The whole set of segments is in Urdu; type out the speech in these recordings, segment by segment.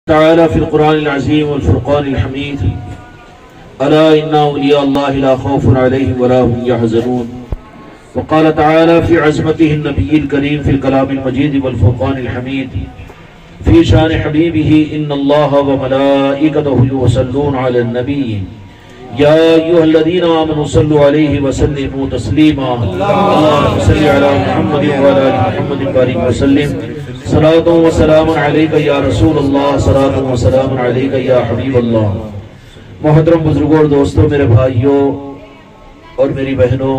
تعالى في القرآن العظيم والفرقان الحميد ألا إن أولياء الله لا خوف عليهم ولا هم يحزنون. وقال تعالى في عظمته النبي الكريم في الكلام المجيد والفرقان الحميد في شان حبيبه إن الله وملائكته يصلون على النبي يا أيها الذين آمنوا صلوا عليه وسلموا تسليما. اللهم صل على محمد وعلى آل محمد وبارك وسلم. صلاۃ و سلام علیک یا رسول اللہ، صلاۃ و سلام علیک یا حبیب اللہ. محترم بزرگوں اور دوستوں، میرے بھائیوں اور میری بہنوں،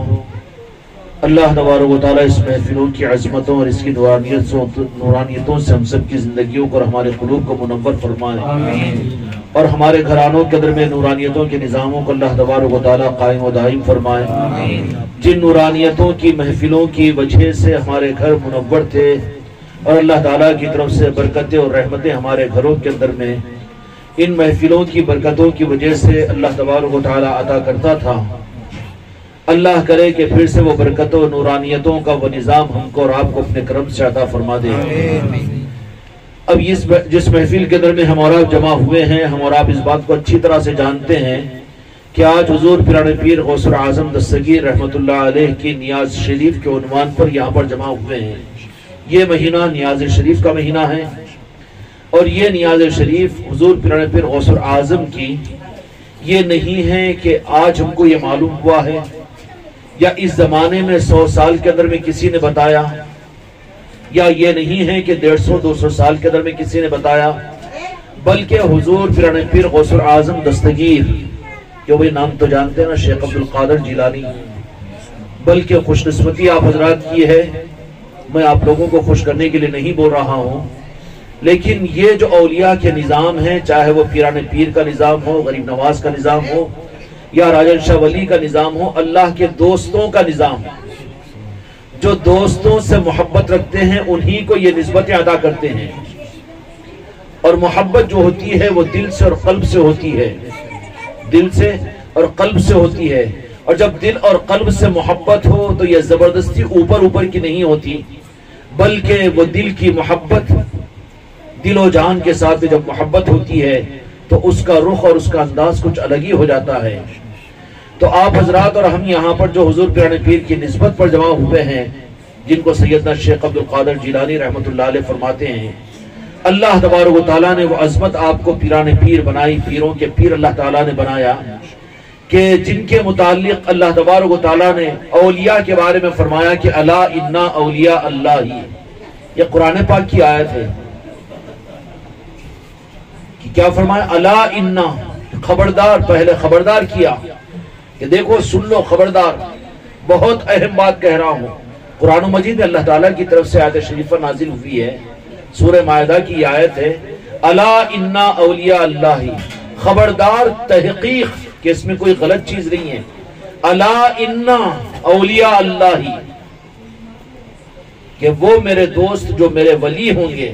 اللہ تبارک و تعالیٰ اس محفلوں کی عظمتوں اور اس کی نورانیتوں سے ہم سب کی زندگیوں کو اور ہمارے قلوب کو منور فرمائے، اور ہمارے گھرانوں کے اندر میں نورانیتوں کے نظاموں کو اللہ تبارک و تعالیٰ قائم و دائم فرمائے. جن نورانیتوں کی محفلوں کی وجہ سے ہمارے گھر منور تھے اور اللہ تعالیٰ کی طرف سے برکتیں اور رحمتیں ہمارے گھروں کے اندر میں ان محفلوں کی برکتوں کی وجہ سے اللہ تبارک و تعالیٰ عطا کرتا تھا، اللہ کرے کہ پھر سے وہ برکتوں اور نورانیتوں کا وہ نظام ہم کو اور آپ کو اپنے کرم سے عطا فرما دے. اب جس محفل کے اندر میں ہم اور آپ جمع ہوئے ہیں، ہم اور آپ اس بات کو اچھی طرح سے جانتے ہیں کہ آج حضور پیران پیر غوث اعظم دستگیر رحمت اللہ علیہ کی نیاز شریف کے عنوان پر یہاں پر جمع ہوئے ہیں. یہ مہینہ نیاز شریف کا مہینہ ہے، اور یہ نیاز شریف حضور پیران پیر غوث اعظم کی یہ نہیں ہے کہ آج ہم کو یہ معلوم ہوا ہے یا اس زمانے میں 100 سال کے اندر میں کسی نے بتایا، یا یہ نہیں ہے کہ 150-200 سال کے اندر میں کسی نے بتایا، بلکہ حضور پیران پیر غوث اعظم دستگیر، جو وہ نام تو جانتے ہیں نا، شیخ عبدالقادر جیلانی. بلکہ خوش قسمتی آپ حضرات کی ہے، میں آپ لوگوں کو خوش کرنے کے لیے نہیں بول رہا ہوں، لیکن یہ جو اولیاء کے نظام ہیں، چاہے وہ پیران پیر کا نظام ہو، غریب نواز کا نظام ہو، یا راجن شاہ ولی کا نظام ہو، اللہ کے دوستوں کا نظام، جو دوستوں سے محبت رکھتے ہیں انہی کو یہ نسبتیں ادا کرتے ہیں. اور محبت جو ہوتی ہے وہ دل سے اور قلب سے ہوتی ہے، دل سے اور قلب سے ہوتی ہے. اور جب دل اور قلب سے محبت ہو تو یہ زبردستی اوپر کی نہیں ہوتی، بلکہ وہ دل کی محبت، دل و جان کے ساتھ جب محبت ہوتی ہے تو اس کا رخ اور اس کا انداز کچھ الگ ہی ہو جاتا ہے. تو آپ حضرات اور ہم یہاں پر جو حضور پیران پیر کی نسبت پر جمع ہوئے ہیں، جن کو سیدنا شیخ عبدالقادر جیلانی رحمت اللہ علیہ فرماتے ہیں، اللہ تبارک و تعالیٰ نے وہ عظمت آپ کو پیران پیر بنائی، پیروں کے پیر اللہ تعالیٰ نے بنایا، کہ جن کے متعلق اللہ تبارک و تعالیٰ نے اولیاء کے بارے میں فرمایا کہ الا انا اولیاء اللہ ہی. یہ قرآن پاک کی آیت ہے کہ کیا فرمایا؟ الا انا، خبردار، پہلے خبردار کیا کہ دیکھو سن لو، خبردار، بہت اہم بات کہہ رہا ہوں. قرآن مجید میں اللہ تعالیٰ کی طرف سے آیت شریفہ نازل ہوئی ہے، سورہ مائدہ کی آیت ہے، الا انا اولیاء اللہ ہی، خبردار، تحقیق کہ اس میں کوئی غلط چیز نہیں ہے. الا انا اولیاء اللہ ہی، کہ وہ میرے دوست جو میرے ولی ہوں گے،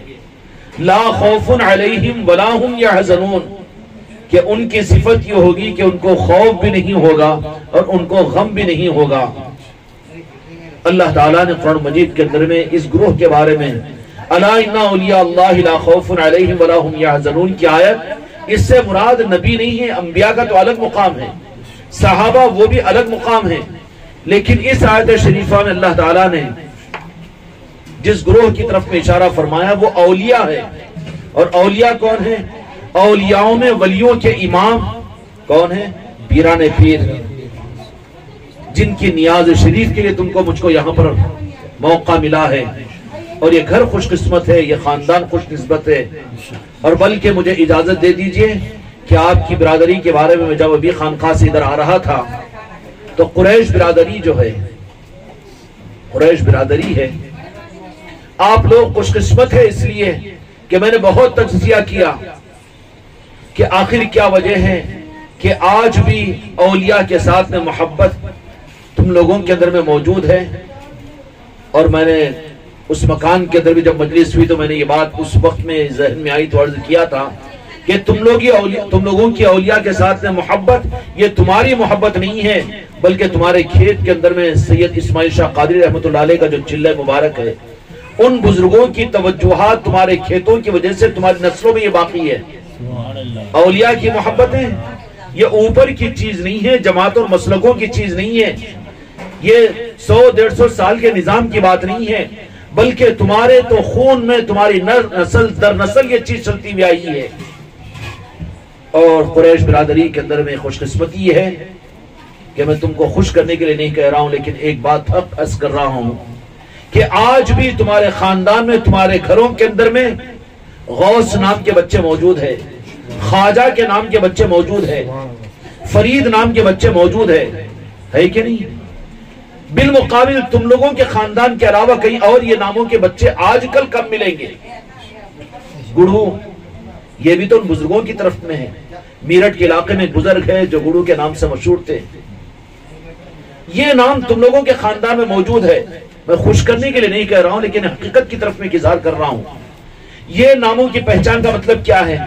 لا خوف علیہم ولا هم يحزنون، کہ ان کی صفت یہ ہوگی کہ ان کو خوف بھی نہیں ہوگا اور ان کو غم بھی نہیں ہوگا. اللہ تعالیٰ نے قرآن مجید کے اندر میں اس گروہ کے بارے میں الا ان اولیاء اللہ لا خوف علیہم ولا هم يحزنون کی آیت، اس سے مراد نبی نہیں ہے، انبیاء کا تو الگ مقام ہے، صحابہ وہ بھی الگ مقام ہے. لیکن اس آیت شریفہ میں اللہ تعالیٰ نے جس گروہ کی طرف میں اشارہ فرمایا وہ اولیاء ہے. اور اولیاء کون ہیں؟ اولیاءوں میں ولیوں کے امام کون ہیں؟ پیران پیر، جن کی نیاز شریف کے لیے تم کو مجھ کو یہاں پر موقع ملا ہے. اور یہ گھر خوش قسمت ہے، یہ خاندان خوش نسبت ہے. اور بلکہ مجھے اجازت دے دیجئے کہ آپ کی برادری کے بارے میں جب ابھی خانقاہ سے ادھر آ رہا تھا تو قریش برادری جو ہے، قریش برادری ہے، آپ لوگ خوش قسمت ہے اس لیے کہ میں نے بہت تجزیہ کیا کہ آخر کیا وجہ ہے کہ آج بھی اولیاء کے ساتھ میں محبت تم لوگوں کے اندر میں موجود ہے. اور میں نے اس مکان کے اندر بھی جب مجلس ہوئی تو میں نے یہ بات اس وقت میں ذہن میں آئی تو عرض کیا تھا کہ تم لوگوں کی اولیاء کے ساتھ میں محبت، یہ تمہاری محبت نہیں ہے، بلکہ تمہارے کھیت کے اندر میں سید اسماعیل شاہ قادری رحمت اللہ علیہ کا جو چلہ مبارک ہے، ان بزرگوں کی توجہات تمہارے کھیتوں کی وجہ سے تمہاری نسلوں میں یہ باقی ہے۔ اولیاء کی محبتیں یہ اوپر کی چیز نہیں ہے، جماعت اور مسلکوں کی چیز نہیں ہے، یہ 100-150 سال کے نظام کی بات نہیں ہے، بلکہ تمہارے تو خون میں تمہاری نسل در نسل یہ چیز چلتی ہوئی آئی ہے۔ اور قریش برادری کے اندر میں خوش قسمتی یہ ہے کہ میں تم کو خوش کرنے کے لیے نہیں کہہ رہا ہوں، لیکن ایک بات حق عرض کر رہا ہوں کہ آج بھی تمہارے خاندان میں، تمہارے گھروں کے اندر میں غوث نام کے بچے موجود ہیں، خواجہ کے نام کے بچے موجود ہیں، فرید نام کے بچے موجود ہیں، ہے کہ نہیں؟ بالمقابل تم لوگوں کے خاندان کے علاوہ کہیں اور یہ ناموں کے بچے آج کل کم ملیں گے۔ گڑھو یہ بھی تو ان بزرگوں کی طرف میں ہے۔ میرٹھ کے علاقے میں بزرگ ہے جو گڑھو کے نام سے مشہور تھے، یہ نام تم لوگوں کے خاندان میں موجود ہے۔ میں خوش کرنے کے لیے نہیں کہہ رہا ہوں، لیکن حقیقت کی طرف میں اظہار کر رہا ہوں۔ یہ ناموں کی پہچان کا مطلب کیا ہے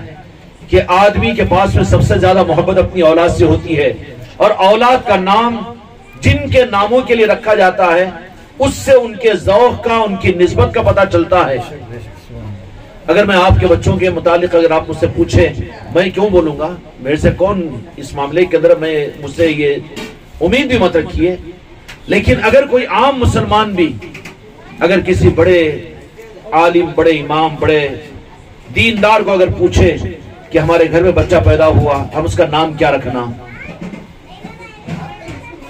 کہ آدمی کے پاس میں سب سے زیادہ محبت اپنی اولاد سے ہوتی ہے، اور اولاد کا نام جن کے ناموں کے لیے رکھا جاتا ہے اس سے ان کے ذوق کا، ان کی نسبت کا پتہ چلتا ہے۔ اگر میں آپ کے بچوں کے متعلق اگر آپ مجھ سے پوچھیں، میں کیوں بولوں گا؟ میرے سے کون اس معاملے کے اندر مجھ سے یہ امید بھی مت رکھیے، لیکن اگر کوئی عام مسلمان بھی اگر کسی بڑے عالم، بڑے امام، بڑے دیندار کو اگر پوچھے کہ ہمارے گھر میں بچہ پیدا ہوا، ہم اس کا نام کیا رکھنا،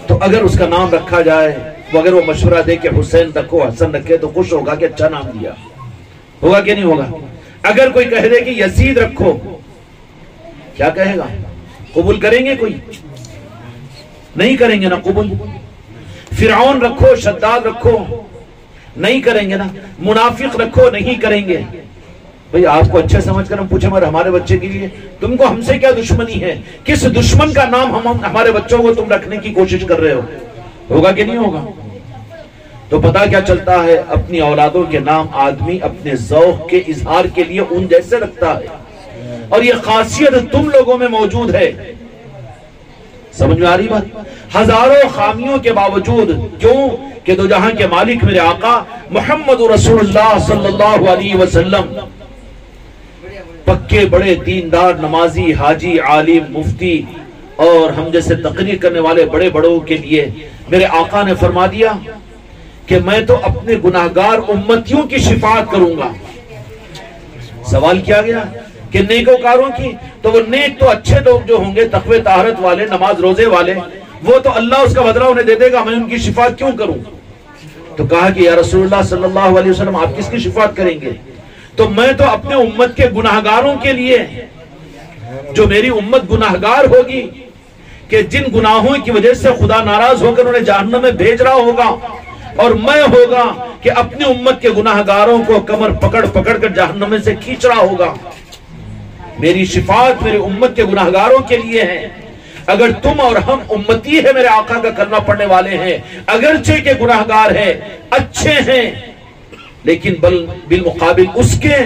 تو اگر اس کا نام رکھا جائے، تو اگر وہ مشورہ دے کہ حسین رکھو، حسن رکھے، تو خوش ہوگا کہ اچھا نام دیا، ہوگا کہ نہیں ہوگا؟ اگر کوئی کہہ دے کہ یزید رکھو، کیا کہے گا؟ قبول کریں گے؟ کوئی نہیں کریں گے نا قبول۔ فرعون رکھو، شداد رکھو، نہیں کریں گے نا۔ منافق رکھو، نہیں کریں گے۔ بھئی آپ کو اچھے سمجھ کر ہم پوچھیں مگر ہمارے بچے کے لیے تم کو ہم سے کیا دشمنی ہے؟ کس دشمن کا نام ہمارے بچوں کو تم رکھنے کی کوشش کر رہے ہو؟ ہوگا کہ نہیں ہوگا؟ تو پتہ کیا چلتا ہے، اپنی اولادوں کے نام آدمی اپنے ذوق کے اظہار کے لیے ان جیسے رکھتا ہے، اور یہ خاصیت تم لوگوں میں موجود ہے۔ سمجھ میں آ رہی بات؟ ہزاروں خامیوں کے باوجود، کیوں کہ دو جہاں کے مالک میرے آقا محمد رسول اللہ صلی اللہ علیہ وسلم پکے بڑے دیندار، نمازی، حاجی، عالم، مفتی اور ہم جیسے تقریر کرنے والے بڑے بڑوں کے لیے میرے آقا نے فرما دیا کہ میں تو اپنے گناہگار امتیوں کی شفاعت کروں گا۔ سوال کیا گیا کہ نیکوکاروں کی، تو وہ نیک تو اچھے لوگ جو ہوں گے، تقوی طہارت والے، نماز روزے والے، وہ تو اللہ اس کا بدلہ انہیں دے دے گا، میں ان کی شفاعت کیوں کروں؟ تو کہا کہ یا رسول اللہ صلی اللہ علیہ وسلم آپ کس کی شفاعت کریں گے؟ تو میں تو اپنے امت کے گناہگاروں کے لیے، جو میری امت گناہگار ہوگی، کہ جن گناہوں کی وجہ سے خدا ناراض ہو کر انہیں جہنم میں بھیج رہا ہوگا، اور میں ہوگا کہ اپنی امت کے گناہگاروں کو کمر پکڑ پکڑ کر جہنم میں سے کھینچ رہا ہوگا۔ میری شفاعت میری امت کے گناہگاروں کے لیے ہے۔ اگر تم اور ہم امتی ہے میرے آقا کا کرنا پڑنے والے ہیں، اگرچہ کہ گناہگار ہیں، اچھے ہیں، لیکن بالمقابل اس کے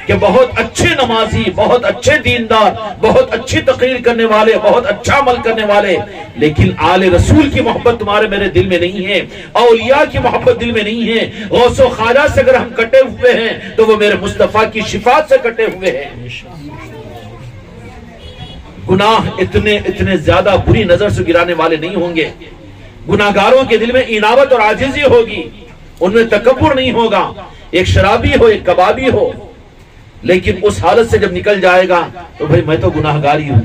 کہ بہت اچھے نمازی، بہت اچھے دیندار، بہت اچھی تقریر کرنے والے، بہت اچھا عمل کرنے والے، لیکن آل رسول کی محبت تمہارے میرے دل میں نہیں ہے، اولیاء کی محبت دل میں نہیں ہے۔ غوث و خواجہ سے اگر ہم کٹے ہوئے ہیں تو وہ میرے مصطفیٰ کی شفاعت سے کٹے ہوئے ہیں۔ گناہ اتنے زیادہ بری نظر سے گرانے والے نہیں ہوں گے۔ گناہگاروں کے دل میں انابت اور عاجزی ہوگی، ان میں تکبر نہیں ہوگا۔ ایک شرابی ہو، ایک کبابی ہو، لیکن اس حالت سے جب نکل جائے گا تو بھئی میں تو گناہگاری ہوں۔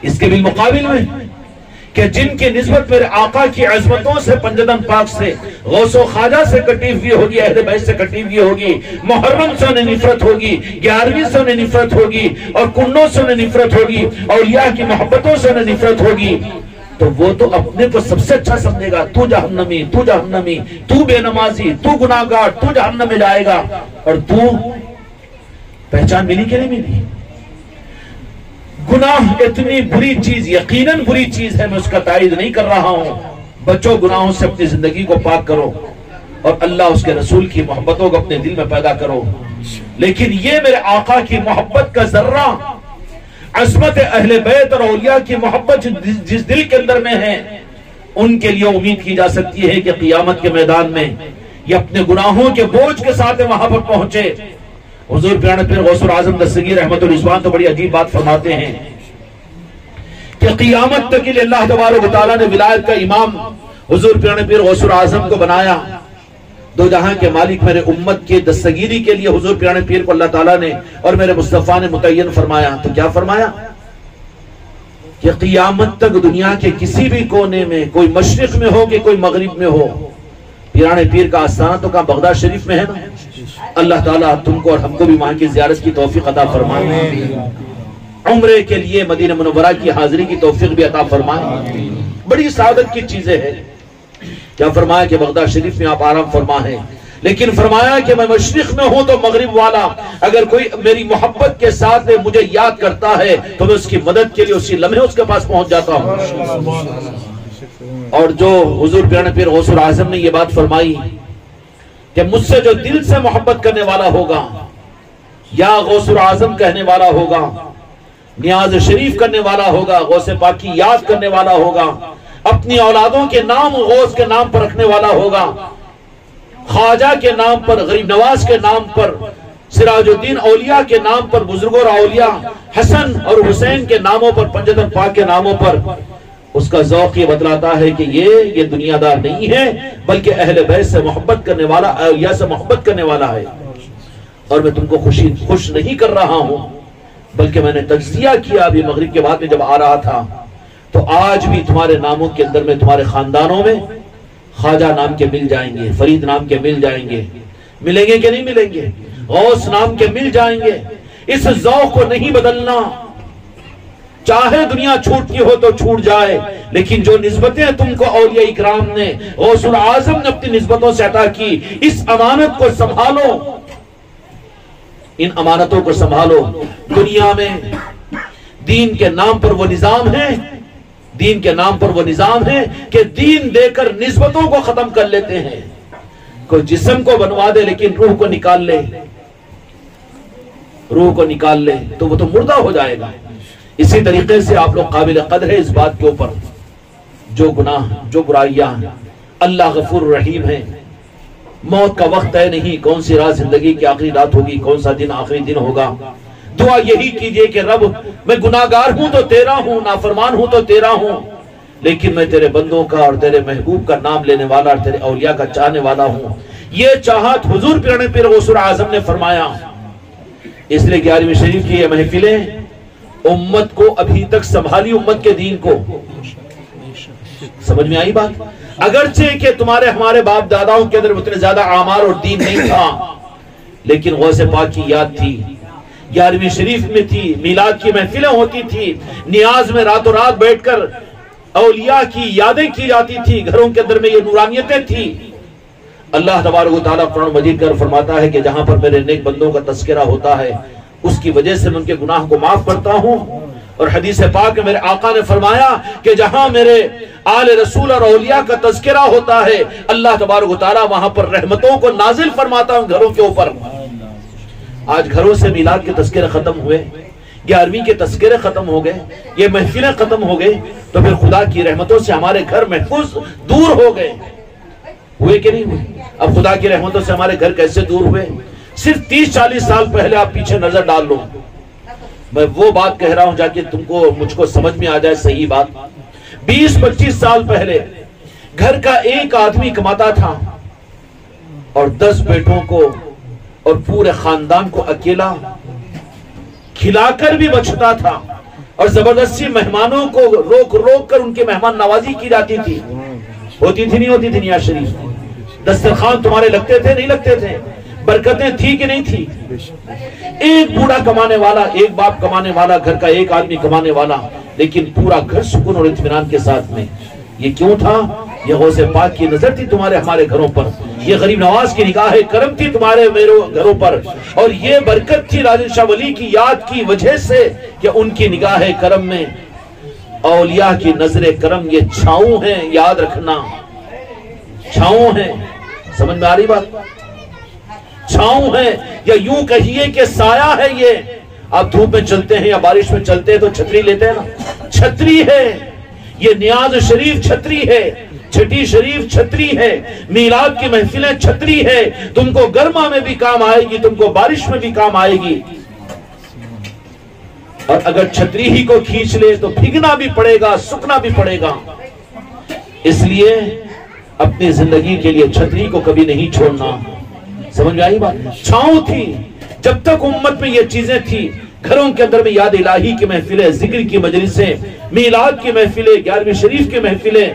اس کے بالمقابل میں کہ جن کی نسبت میرے آقا کی عظمتوں سے، پنجدن پاک سے، غوث و خواجہ سے کٹی ہوئی ہوگی، اہل بیت سے کٹی ہوئی ہوگی، محرم سے انہیں نفرت ہوگی، 11ویں سے انہیں نفرت ہوگی، اور کنوں سے انہیں نفرت ہوگی، اولیاء کی محبتوں سے انہیں نفرت ہوگی، تو وہ تو اپنے کو سب سے اچھا سمجھے گا، تو جہنمی، تو جہنمی، تو بے نمازی، تو گناہگار، تو جہنم میں جائے گا۔ اور تو پہچان ملی کہ نہیں ملی؟ گناہ اتنی بری چیز، یقیناً بری چیز ہے، میں اس کا تائید نہیں کر رہا ہوں۔ بچوں گناہوں سے اپنی زندگی کو پاک کرو، اور اللہ اس کے رسول کی محبتوں کو اپنے دل میں پیدا کرو، لیکن یہ میرے آقا کی محبت کا ذرہ، عظمت اہل بیت اور اولیاء کی محبت جس دل کے اندر میں ہے، ان کے لیے امید کی جا سکتی ہے کہ قیامت کے میدان میں یہ اپنے گناہوں کے بوجھ کے ساتھ وہاں پر پہنچے. حضور پیرانے پیر غوث العظم دستگیر رحمت الرضوان تو بڑی عجیب بات فرماتے ہیں کہ قیامت تک کے لیے اللہ تبارک و تعالیٰ نے ولایت کا امام حضور پیرانے پیر غوث العظم کو بنایا. دو جہاں کے مالک میرے امت کے دستگیری کے لیے حضور پیرانے پیر کو اللہ تعالیٰ نے اور میرے مصطفیٰ نے متعین فرمایا. تو کیا فرمایا کہ قیامت تک دنیا کے کسی بھی کونے میں، کوئی مشرق میں ہو کہ کوئی مغرب میں ہو، پیرانے پیر کا آستانہ تو کہاں بغداد شریف میں ہے نا. اللہ تعالیٰ تم کو اور ہم کو بھی وہاں کی زیارت کی توفیق عطا فرمائے، عمرے کے لیے مدینہ منورہ کی حاضری کی توفیق بھی عطا فرمائے. بڑی سعادت کی چیزیں ہیں. کیا فرمایا کہ بغداد شریف میں آپ آرام فرما ہے، لیکن فرمایا کہ میں مشرق میں ہوں تو مغرب والا اگر کوئی میری محبت کے ساتھ مجھے یاد کرتا ہے تو میں اس کی مدد کے لیے اسی لمحے اس کے پاس پہنچ جاتا ہوں. اور جو حضور پیرانے پیر غوث العظم نے یہ بات فرمائی کہ مجھ سے جو دل سے محبت کرنے والا ہوگا، یا غوث العظم کہنے والا ہوگا، نیاز شریف کرنے والا ہوگا، غوث پاک کی یاد کرنے والا ہوگا، اپنی اولادوں کے نام غوث کے نام پر رکھنے والا ہوگا، خواجہ کے نام پر، غریب نواز کے نام پر، سراج الدین اولیاء کے نام پر، بزرگوں اور اولیاء حسن اور حسین کے ناموں پر، پنجتن پاک کے ناموں پر، اس کا ذوق یہ بتلاتا ہے کہ یہ دنیا دار نہیں ہے بلکہ اہل بیت سے محبت کرنے والا، اولیاء سے محبت کرنے والا ہے. اور میں تم کو خوش نہیں کر رہا ہوں بلکہ میں نے تجزیہ کیا ابھی مغرب کے بعد میں جب آ رہا تھا تو آج بھی تمہارے ناموں کے اندر میں، تمہارے خاندانوں میں خواجہ نام کے مل جائیں گے، فرید نام کے مل جائیں گے. ملیں گے کہ نہیں ملیں گے؟ غوث نام کے مل جائیں گے. اس ذوق کو نہیں بدلنا. چاہے دنیا چھوٹتی ہو تو چھوٹ جائے، لیکن جو نسبتیں تم کو اولیاء اکرام نے، غوث العظم نے اپنی نسبتوں سے عطا کی، اس امانت کو سنبھالو. ان امانتوں کو سنبھالو. دنیا میں دین کے نام پر وہ نظام ہے، دین کے نام پر وہ نظام ہے کہ دین دے کر نسبتوں کو ختم کر لیتے ہیں. کوئی جسم کو بنوا دے لیکن روح کو نکال لے، روح کو نکال لے تو وہ تو مردہ ہو جائے گا. اسی طریقے سے آپ لوگ قابل قدر ہے اس بات کے اوپر، جو گناہ، جو برائیاں، اللہ غفور رحیم ہے. موت کا وقت طے نہیں، کون سی رات زندگی کی آخری رات ہوگی، کون سا دن آخری دن ہوگا. دعا یہی کیجئے کہ رب میں گناہگار ہوں تو تیرا ہوں، نافرمان ہوں تو تیرا ہوں، لیکن میں تیرے بندوں کا اور تیرے محبوب کا نام لینے والا اور تیرے اولیاء کا چاہنے والا ہوں. یہ چاہت حضور پیرانے پیر غوث العظم نے فرمایا. اس لیے 11ویں شریف کی یہ محفلیں امت کو ابھی تک سنبھالی، امت کے دین کو. سمجھ میں آئی بات؟ اگرچہ کہ تمہارے ہمارے باپ داداؤں کے اندر اتنے زیادہ اعمال اور دین نہیں تھا، لیکن غوث پاک کی یاد تھی. 11ویں شریف میں تھی، میلاد کی محفلیں ہوتی تھی، نیاز میں راتوں رات بیٹھ کر اولیاء کی یادیں کی جاتی تھی، گھروں کے اندر میں یہ نورانیتیں تھی. اللہ تبارک و تعالیٰ قرآن مجید کر فرماتا ہے کہ جہاں پر میرے نیک بندوں کا تذکرہ ہوتا ہے اس کی وجہ سے میں ان کے گناہ کو معاف کرتا ہوں. اور حدیث پاک میں میرے آقا نے فرمایا کہ جہاں میرے آل رسول اور اولیاء کا تذکرہ ہوتا ہے اللہ تبارک و تعالیٰ وہاں پر رحمتوں کو نازل فرماتا ہوں گھروں کے اوپر. آج گھروں سے میلاد کے تذکرے ختم ہوئے، 11ویں کے تذکرے ختم ہو گئے، یہ محفلیں ختم ہو گئے، تو پھر خدا کی رحمتوں سے ہمارے گھر محفوظ دور ہو گئے. ہوئے کہ نہیں ہوئے؟ اب خدا کی رحمتوں سے ہمارے گھر کیسے دور ہوئے؟ صرف 30-40 سال پہلے آپ پیچھے نظر ڈال لو. میں وہ بات کہہ رہا ہوں جا کے تم کو مجھ کو سمجھ میں آ جائے صحیح بات. 20-25 سال پہلے گھر کا ایک آدمی کماتا تھا اور 10 بیٹوں کو اور پورے خاندان کو اکیلا کھلا کر بھی بچتا تھا، اور زبردستی مہمانوں کو روک روک کر ان کی مہمان نوازی کی جاتی تھی. ہوتی تھی نہیں ہوتی تھی نیاز شریف؟ دسترخوان تمہارے لگتے تھے نہیں لگتے تھے؟ برکتیں تھی کہ نہیں تھی؟ ایک بوڑھا کمانے والا، ایک باپ کمانے والا، گھر کا ایک آدمی کمانے والا، لیکن پورا گھر سکون اور اطمینان کے ساتھ میں. یہ کیوں تھا؟ یہ غوث پاک کی نظر تھی تمہارے ہمارے گھروں پر، یہ غریب نواز کی نگاہ کرم تھی تمہارے میرے گھروں پر، اور یہ برکت تھی راجن شاہ ولی کی یاد کی وجہ سے کہ ان کی نگاہ کرم میں اولیاء کی نظر کرم یہ چھاؤں ہیں. یاد رکھنا، چھاؤں ہیں. سمجھ میں آ رہی بات؟ چھاؤں ہے، یا یوں کہیے کہ سایہ ہے. یہ آپ دھوپ میں چلتے ہیں یا بارش میں چلتے ہیں تو چھتری لیتے ہیں نا، چھتری ہے. یہ نیاز شریف چھتری ہے. چھٹی شریف چھتری ہے، میلاد کی محفلیں چھتری ہے، تم کو گرما میں بھی کام آئے گی، تم کو بارش میں بھی کام آئے گی، اور اگر چھتری ہی کو کھینچ لے تو بھیگنا بھی پڑے گا، سکنا بھی پڑے گا۔ اس لیے اپنی زندگی کے لیے چھتری کو کبھی نہیں چھوڑنا۔ سمجھ میں آئی بات؟ چھاؤں تھی جب تک امت میں یہ چیزیں تھی، گھروں کے اندر میں یاد الہی کی محفلیں، ذکر کی مجلسیں، میلاد کی محفلیں، 11ویں شریف کی محفلیں،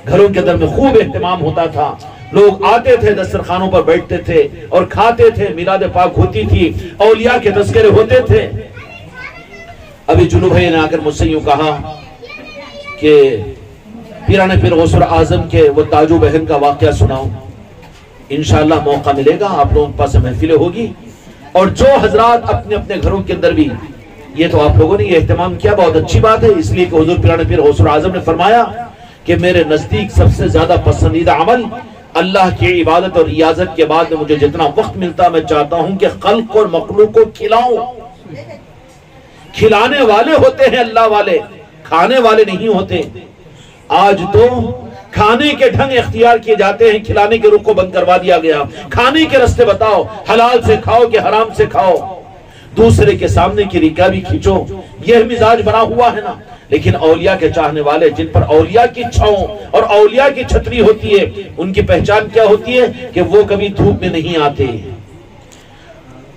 گھروں کے اندر میں خوب اہتمام ہوتا تھا، لوگ آتے تھے، دسترخوانوں پر بیٹھتے تھے اور کھاتے تھے، میلاد پاک ہوتی تھی، اولیاء کے تذکرے ہوتے تھے۔ ابھی جنو بھائی نے آ کر مجھ سے یوں کہا کہ پیران پیر غوث اعظم کے وہ تاجو بہن کا واقعہ سناؤ۔ انشاءاللہ موقع ملے گا، آپ لوگوں کے پاس محفلیں ہوگی، اور جو حضرات اپنے اپنے گھروں کے اندر بھی، یہ تو آپ لوگوں نے یہ اہتمام کیا، بہت اچھی بات ہے، اس لیے کہ حضور پیران پیر غوث اعظم نے فرمایا کہ میرے نزدیک سب سے زیادہ پسندیدہ عمل اللہ کی عبادت اور ریاضت کے بعد میں مجھے جتنا وقت ملتا میں چاہتا ہوں کہ خلق اور مخلوق کو کھلاؤں۔ کھلانے والے ہوتے ہیں اللہ والے، کھانے والے نہیں ہوتے۔ آج تو کھانے کے ڈھنگ اختیار کیے جاتے ہیں، کھلانے کے رخ کو بند کروا دیا گیا۔ کھانے کے رستے بتاؤ، حلال سے کھاؤ کہ حرام سے کھاؤ، دوسرے کے سامنے کی ریکابی کھینچو، یہ مزاج بنا ہوا ہے نا۔ لیکن اولیاء کے چاہنے والے، جن پر اولیاء کی چھاؤں اور اولیاء کی چھتری ہوتی ہے، ان کی پہچان کیا ہوتی ہے کہ وہ کبھی دھوپ میں نہیں آتے۔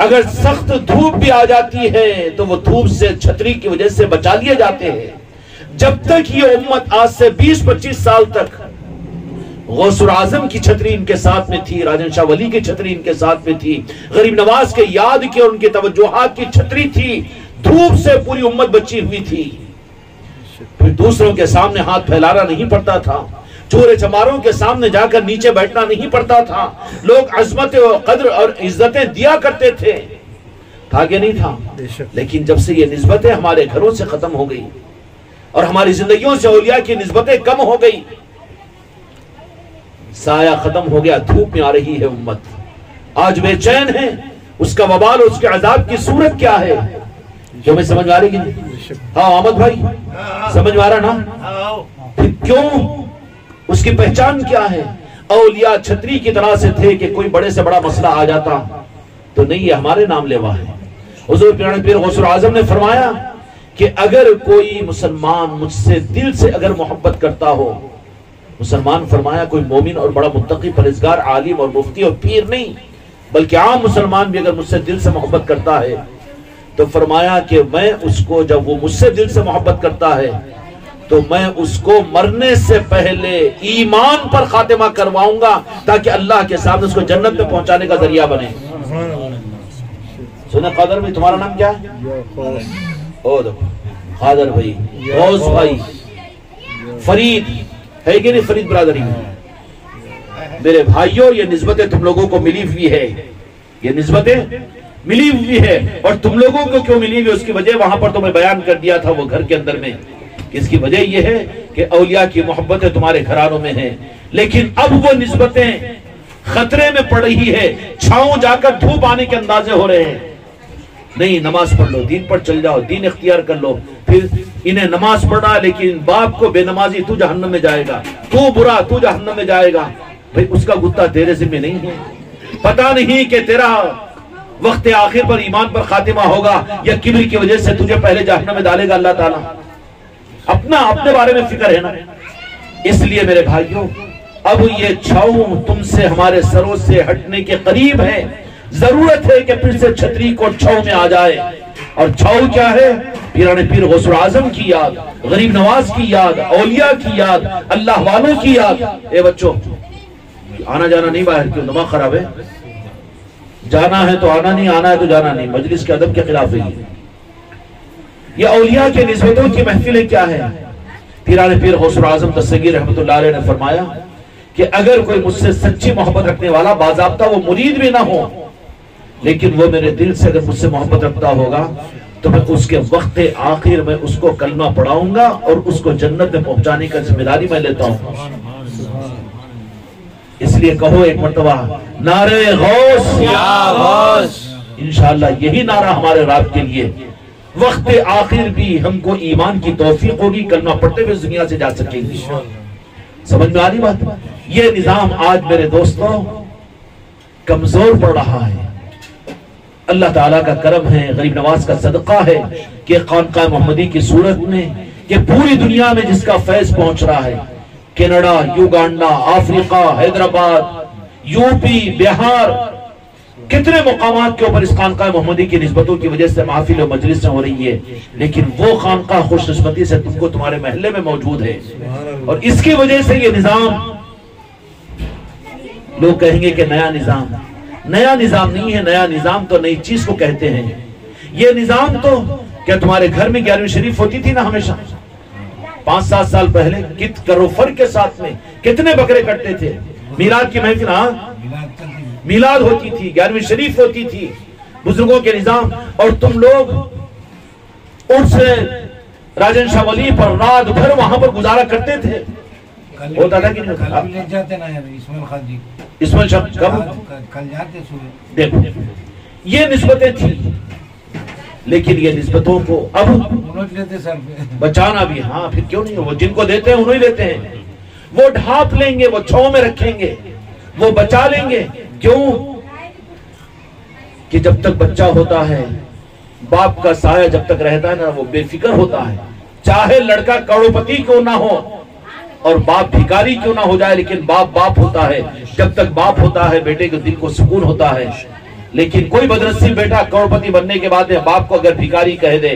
اگر سخت دھوپ بھی آ جاتی ہے تو وہ دھوپ سے چھتری کی وجہ سے بچا لیے جاتے ہیں۔ جب تک یہ امت آج سے 20-25 سال تک غوث اعظم کی چھتری ان کے ساتھ میں تھی، راجن شاہ ولی کی چھتری ان کے ساتھ میں تھی، غریب نواز کے یاد کی اور ان کی توجہات کی چھتری تھی، دھوپ سے پوری امت بچی ہوئی تھی۔ پھر دوسروں کے سامنے ہاتھ پھیلانا نہیں پڑتا تھا، چورے چماروں کے سامنے جا کر نیچے بیٹھنا نہیں پڑتا تھا، لوگ عظمت و قدر اور عزتیں دیا کرتے تھے، تھا کہ نہیں تھا؟ لیکن جب سے یہ نسبتیں ہمارے گھروں سے ختم ہو گئی اور ہماری زندگیوں سے اولیاء کی نسبتیں کم ہو گئی، سایہ ختم ہو گیا، دھوپ میں آ رہی ہے امت، آج بے چین ہے۔ اس کا وبال، اس کے عذاب کی صورت کیا ہے؟ جو میں سمجھ آ رہی ہے؟ ہاں احمد بھائی سمجھ آ رہا نا؟ پھر کیوں؟ اس کی پہچان کیا ہے؟ اولیاء چھتری کی طرح سے تھے کہ کوئی بڑے سے بڑا مسئلہ آ جاتا تو نہیں، یہ ہمارے نام لیوا ہے۔ حضور پیران پیر غوث اعظم نے فرمایا کہ اگر کوئی مسلمان مجھ سے دل سے اگر محبت کرتا ہو، مسلمان فرمایا کوئی مومن اور بڑا متقی پرہیزگار عالم اور مفتی اور پیر نہیں، بلکہ عام مسلمان بھی اگر مجھ سے دل سے محبت کرتا ہے تو فرمایا کہ میں اس کو، جب وہ مجھ سے دل سے محبت کرتا ہے تو میں اس کو مرنے سے پہلے ایمان پر خاتمہ کرواؤں گا تاکہ اللہ کے سامنے اس کو جنت میں پہنچانے کا ذریعہ بنے۔ سنیں قادر بھائی، تمہارا نام کیا ہے؟ او دیکھو قادر بھائی، غوث بھائی، فرید ہے کہ نہیں؟ فرید برادری میں میرے بھائیوں، یہ نسبتیں تم لوگوں کو ملی ہوئی ہے، یہ نسبتیں ملی ہوئی ہے، اور تم لوگوں کو کیوں ملی ہوئی؟ اس کی وجہ وہاں پر تو میں بیان کر دیا تھا وہ گھر کے اندر میں، اس کی وجہ یہ ہے کہ اولیاء کی محبتیں تمہارے گھرانوں میں ہیں، لیکن اب وہ نسبتیں خطرے میں پڑ رہی ہے، چھاؤں جا کر دھوپ آنے کے اندازے ہو رہے ہیں۔ نہیں، نماز پڑھ لو، دین پر چل جاؤ، دین اختیار کر لو، پھر انہیں نماز پڑھنا لیکن باپ کو بے نمازی، تو جہنم میں جائے گا، تو برا، تو جہنم میں جائے گا، بھئی اس کا گتہ تیرے ذمہ نہیں ہے۔ پتہ نہیں کہ تیرا وقت آخر پر ایمان پر خاتمہ ہوگا یا کبر کی وجہ سے تجھے پہلے جہنم میں ڈالے گا اللہ تعالیٰ۔ اپنے بارے میں فکر ہے نا۔ اس لیے میرے بھائیوں، اب یہ چھاؤں تم سے، ہمارے سروں سے ہٹنے کے قریب ہے، ضرورت ہے کہ پھر سے چھتری کو چھاؤں میں آ جائے۔ اور چھاؤں کیا ہے؟ پیران پیر غوث اعظم کی یاد، غریب نواز کی یاد، اولیاء کی یاد، اللہ والوں کی یاد۔ اے بچوں، آنا جانا نہیں باہر، کیوں؟ دماغ خراب ہے؟ جانا ہے تو آنا، نہیں آنا ہے تو جانا نہیں، مجلس کے ادب کے خلاف ہے یہ اولیاء کے نسبتوں کی محفلیں کیا ہے؟ پیران پیر غوث اعظم دستگیر رحمت اللہ علیہ نے فرمایا کہ اگر کوئی مجھ سے سچی محبت رکھنے والا، باضابطہ وہ مرید بھی نہ ہو، لیکن وہ میرے دل سے اگر مجھ سے محبت رکھتا ہوگا تو میں اس کے وقت آخر میں اس کو کلمہ پڑھاؤں گا اور اس کو جنت میں پہنچانے کا ذمہ داری میں لیتا ہوں۔ اس لیے کہو ایک مرتبہ، نعرہ غوث یا غوث۔ انشاءاللہ یہی نعرہ ہمارے رات کے لیے، وقت آخر بھی ہم کو ایمان کی توفیق ہوگی، کلمہ پڑھتے ہوئے دنیا سے جا سکیں گے۔ سمجھ میں آ رہی بات؟ یہ نظام آج میرے دوستوں کمزور پڑ رہا ہے۔ اللہ تعالیٰ کا کرم ہے، غریب نواز کا صدقہ ہے کہ خانقاہ محمدی کی صورت میں کہ پوری دنیا میں جس کا فیض پہنچ رہا ہے، کینیڈا، یوگانڈا، افریقہ، حیدرآباد، یو پی، بہار، کتنے مقامات کے اوپر اس خانقاہ محمدی کی نسبتوں کی وجہ سے محافل و مجلس ہو رہی ہے، لیکن وہ خانقاہ خوش نسبتی سے تم کو تمہارے محلے میں موجود ہے، اور اس کی وجہ سے یہ نظام، لوگ کہیں گے کہ نیا نظام نہیں ہے، نیا نظام تو نئی چیز کو کہتے ہیں۔ یہ نظام تو کیا تمہارے گھر میں 11ویں شریف ہوتی تھی نا ہمیشہ؟ 5-7 سال پہلے کت کروفر کے ساتھ میں کتنے بکرے کٹتے تھے، میلاد کی محفل، ہاں میلاد ہوتی تھی، 11ویں شریف ہوتی تھی، بزرگوں کے نظام، اور تم لوگ اس راجن شاہ ولی پر رات بھر وہاں پر گزارا کرتے تھے۔ ہوتا تھا کہ نہیں ہوتا؟ لے جاتے نا یار اسماعیل خان جی، اسماعیل شاہ کب کل جاتے صبح۔ دیکھو یہ نسبتیں تھیں، لیکن یہ نسبتوں کو اب بچانا بھی، ہاں پھر کیوں نہیں، وہ جن کو دیتے ہیں انہوں ہی لیتے ہیں، وہ ڈھانپ لیں گے، وہ چھاؤں میں رکھیں گے، وہ بچا لیں گے۔ کیوں کہ جب تک بچہ ہوتا ہے، باپ کا سایہ جب تک رہتا ہے نا، وہ بے فکر ہوتا ہے، چاہے لڑکا کروڑپتی کیوں نہ ہو اور باپ بھیکاری کیوں نہ ہو جائے، لیکن باپ ہوتا ہے۔ جب تک باپ ہوتا ہے بیٹے کے دل کو سکون ہوتا ہے، لیکن کوئی بدنصیب بیٹا کروڑپتی بننے کے بعد باپ کو اگر بھیکاری کہہ دے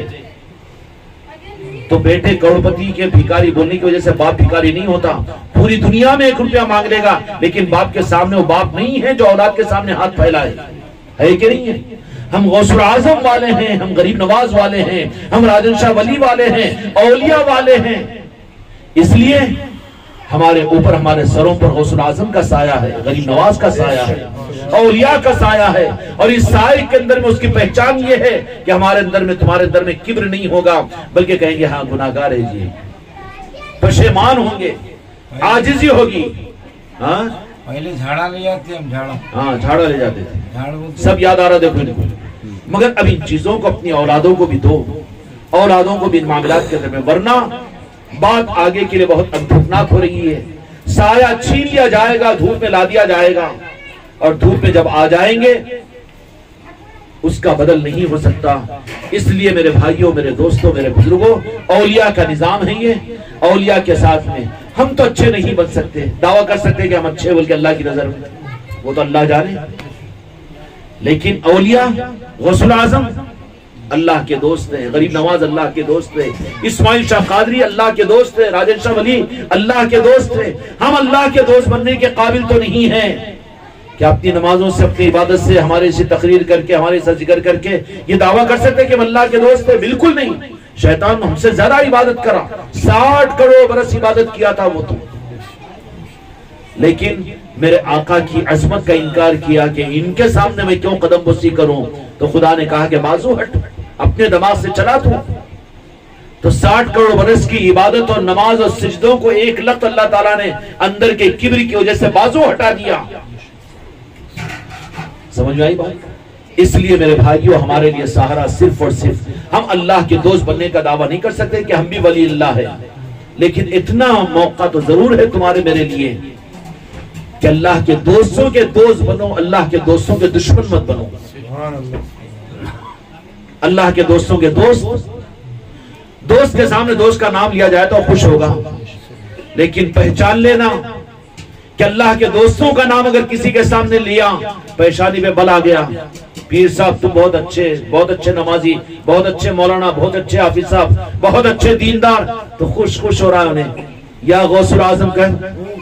تو بیٹے کروڑپتی کے بھیکاری بولنے کی وجہ سے باپ بھیکاری نہیں ہوتا، پوری دنیا میں 1 روپیہ مانگ لے گا، لیکن باپ کے سامنے وہ باپ نہیں ہے جو اولاد کے سامنے ہاتھ پھیلائے، ہے کہ نہیں ہے؟ ہم غوث العظم والے ہیں، ہم غریب نواز والے ہیں، ہم راجن شاہ ولی والے ہیں، اولیاء والے ہیں، اس لیے ہمارے اوپر، ہمارے سروں پر غوث العظم کا سایہ ہے، غریب نواز کا سایہ ہے، اولیاء کا سایہ ہے، اور اس سایہ کے اندر میں اس کی پہچان یہ ہے کہ ہمارے اندر میں، تمہارے اندر میں کبر نہیں ہوگا، بلکہ کہیں گے ہاں گناہگار ہے جی، پشیمان ہوں گے، عاجزی ہوگی۔ ہاں پہلے جھاڑا لے جاتے ہم، جھاڑا لے جاتے تھے، سب یاد آ رہا دیکھو، مگر اب ان چیزوں کو اپنی اولادوں کو بھی دو، اولادوں کو بھی ان معاملات کے اندر میں، ورنہ بات آگے کے لیے بہت اندھوپناک ہو رہی ہے۔ سایہ چھین لیا جائے گا، دھوپ میں لا دیا جائے گا، اور دھوپ میں جب آ جائیں گے اس کا بدل نہیں ہو سکتا۔ اس لیے میرے بھائیوں، میرے دوستوں، میرے بزرگوں، اولیاء کا نظام ہے یہ، اولیاء کے ساتھ میں ہم تو اچھے نہیں بن سکتے، دعویٰ کر سکتے کہ ہم اچھے بلکہ اللہ کی نظر میں، وہ تو اللہ جانے، لیکن اولیاء غوث العظم اللہ کے دوست ہیں، غریب نواز اللہ کے دوست ہیں، اسماعیل شاہ قادری اللہ کے دوست ہیں، راجن شاہ ولی اللہ کے دوست ہیں۔ ہم اللہ کے دوست بننے کے قابل تو نہیں ہیں کہ اپنی نمازوں سے، اپنی عبادت سے، ہمارے سے تقریر کر کے، ہمارے سے ذکر کر کے یہ دعویٰ کر سکتے کہ ہم اللہ کے دوست ہیں؟ بالکل نہیں۔ شیطان ہم سے زیادہ عبادت کرا، 60 کروڑ برس عبادت کیا تھا وہ تو، لیکن میرے آقا کی عظمت کا انکار کیا کہ ان کے سامنے میں کیوں قدم بوسی کروں، تو خدا نے کہا کہ بازو ہٹ، اپنے دماغ سے چلا تو 60 کروڑ برس کی عبادت اور نماز اور سجدوں کو ایک لخت اللہ تعالیٰ نے اندر کے کبر کی وجہ سے بازو ہٹا دیا۔ سمجھ میں آئی بات؟ اس لیے میرے بھائیوں، ہمارے لیے سہارا صرف اور صرف، ہم اللہ کے دوست بننے کا دعویٰ نہیں کر سکتے کہ ہم بھی ولی اللہ ہے، لیکن اتنا موقع تو ضرور ہے تمہارے میرے لیے کہ اللہ کے دوستوں کے دوست بنو، اللہ کے دوستوں کے دشمن مت بنو۔ اللہ کے دوستوں کے دوست کے سامنے دوست کا نام لیا جائے تو خوش ہوگا، لیکن پہچان لینا کہ اللہ کے دوستوں کا نام اگر کسی کے سامنے لیا، پریشانی میں بل آ گیا، پیر صاحب تم بہت اچھے نمازی، بہت اچھے مولانا، بہت اچھے حافظ صاحب، بہت اچھے دیندار، تو خوش ہو رہا ہے انہیں، یا غوث العظم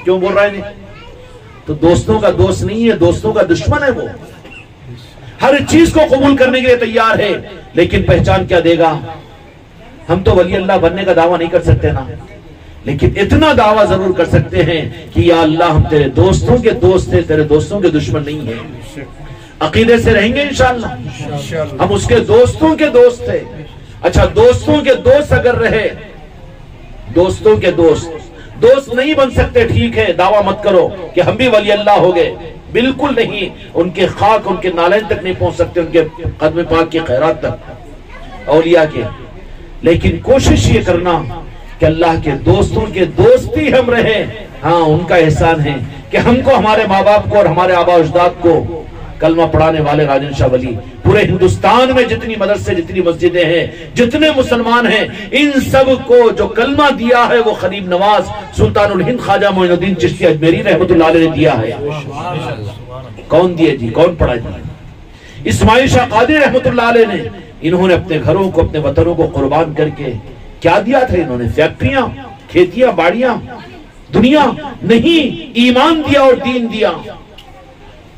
کیوں بول رہا ہے؟ تو دوستوں کا دوست نہیں ہے، دوستوں کا دشمن ہے وہ، ہر چیز کو قبول کرنے کے لیے تیار ہے، لیکن پہچان کیا دے گا؟ ہم تو ولی اللہ بننے کا دعویٰ نہیں کر سکتے نا، لیکن اتنا دعویٰ ضرور کر سکتے ہیں کہ یا اللہ ہم تیرے دوستوں کے دوست ہیں، تیرے دوستوں کے دشمن نہیں ہیں، عقیدے سے رہیں گے انشاءاللہ، ہم اس کے دوستوں کے دوست ہیں۔ اچھا، دوستوں کے دوست اگر رہے، دوستوں کے دوست نہیں بن سکتے، ٹھیک ہے، دعویٰ مت کرو کہ ہم بھی ولی اللہ ہو گئے، بالکل نہیں، ان کے خاک، ان کے نالین تک نہیں پہنچ سکتے، ان کے قدم پاک کی خیرات تک، اولیاء کے، لیکن کوشش یہ کرنا کہ اللہ کے دوستوں کے دوستی ہم رہیں، ہاں ان کا احسان ہے کہ ہم کو، ہمارے ماں باپ کو اور ہمارے آبا اجداد کو کلمہ پڑھانے والے راجن شاہ ولی پورے ہندوستان میں جتنی مدرسے، جتنی مسجدیں ہیں، جتنے مسلمان ہیں، ان سب کو جو کلمہ دیا ہے وہ غریب نواز سلطان الہند خواجہ معین الدین چشتی اجمیری رحمۃ اللہ علیہ نے دیا ہے۔ کون دیے جی؟ کون پڑھا جی؟ اسماعیل شاہ قادری رحمۃ اللہ علیہ نے، انہوں نے اپنے گھروں کو، اپنے وطنوں کو قربان کر کے کیا دیا تھا؟ انہوں نے فیکٹریاں، کھیتیاں، باڑیاں، دنیا نہیں، ایمان دیا اور دین دیا۔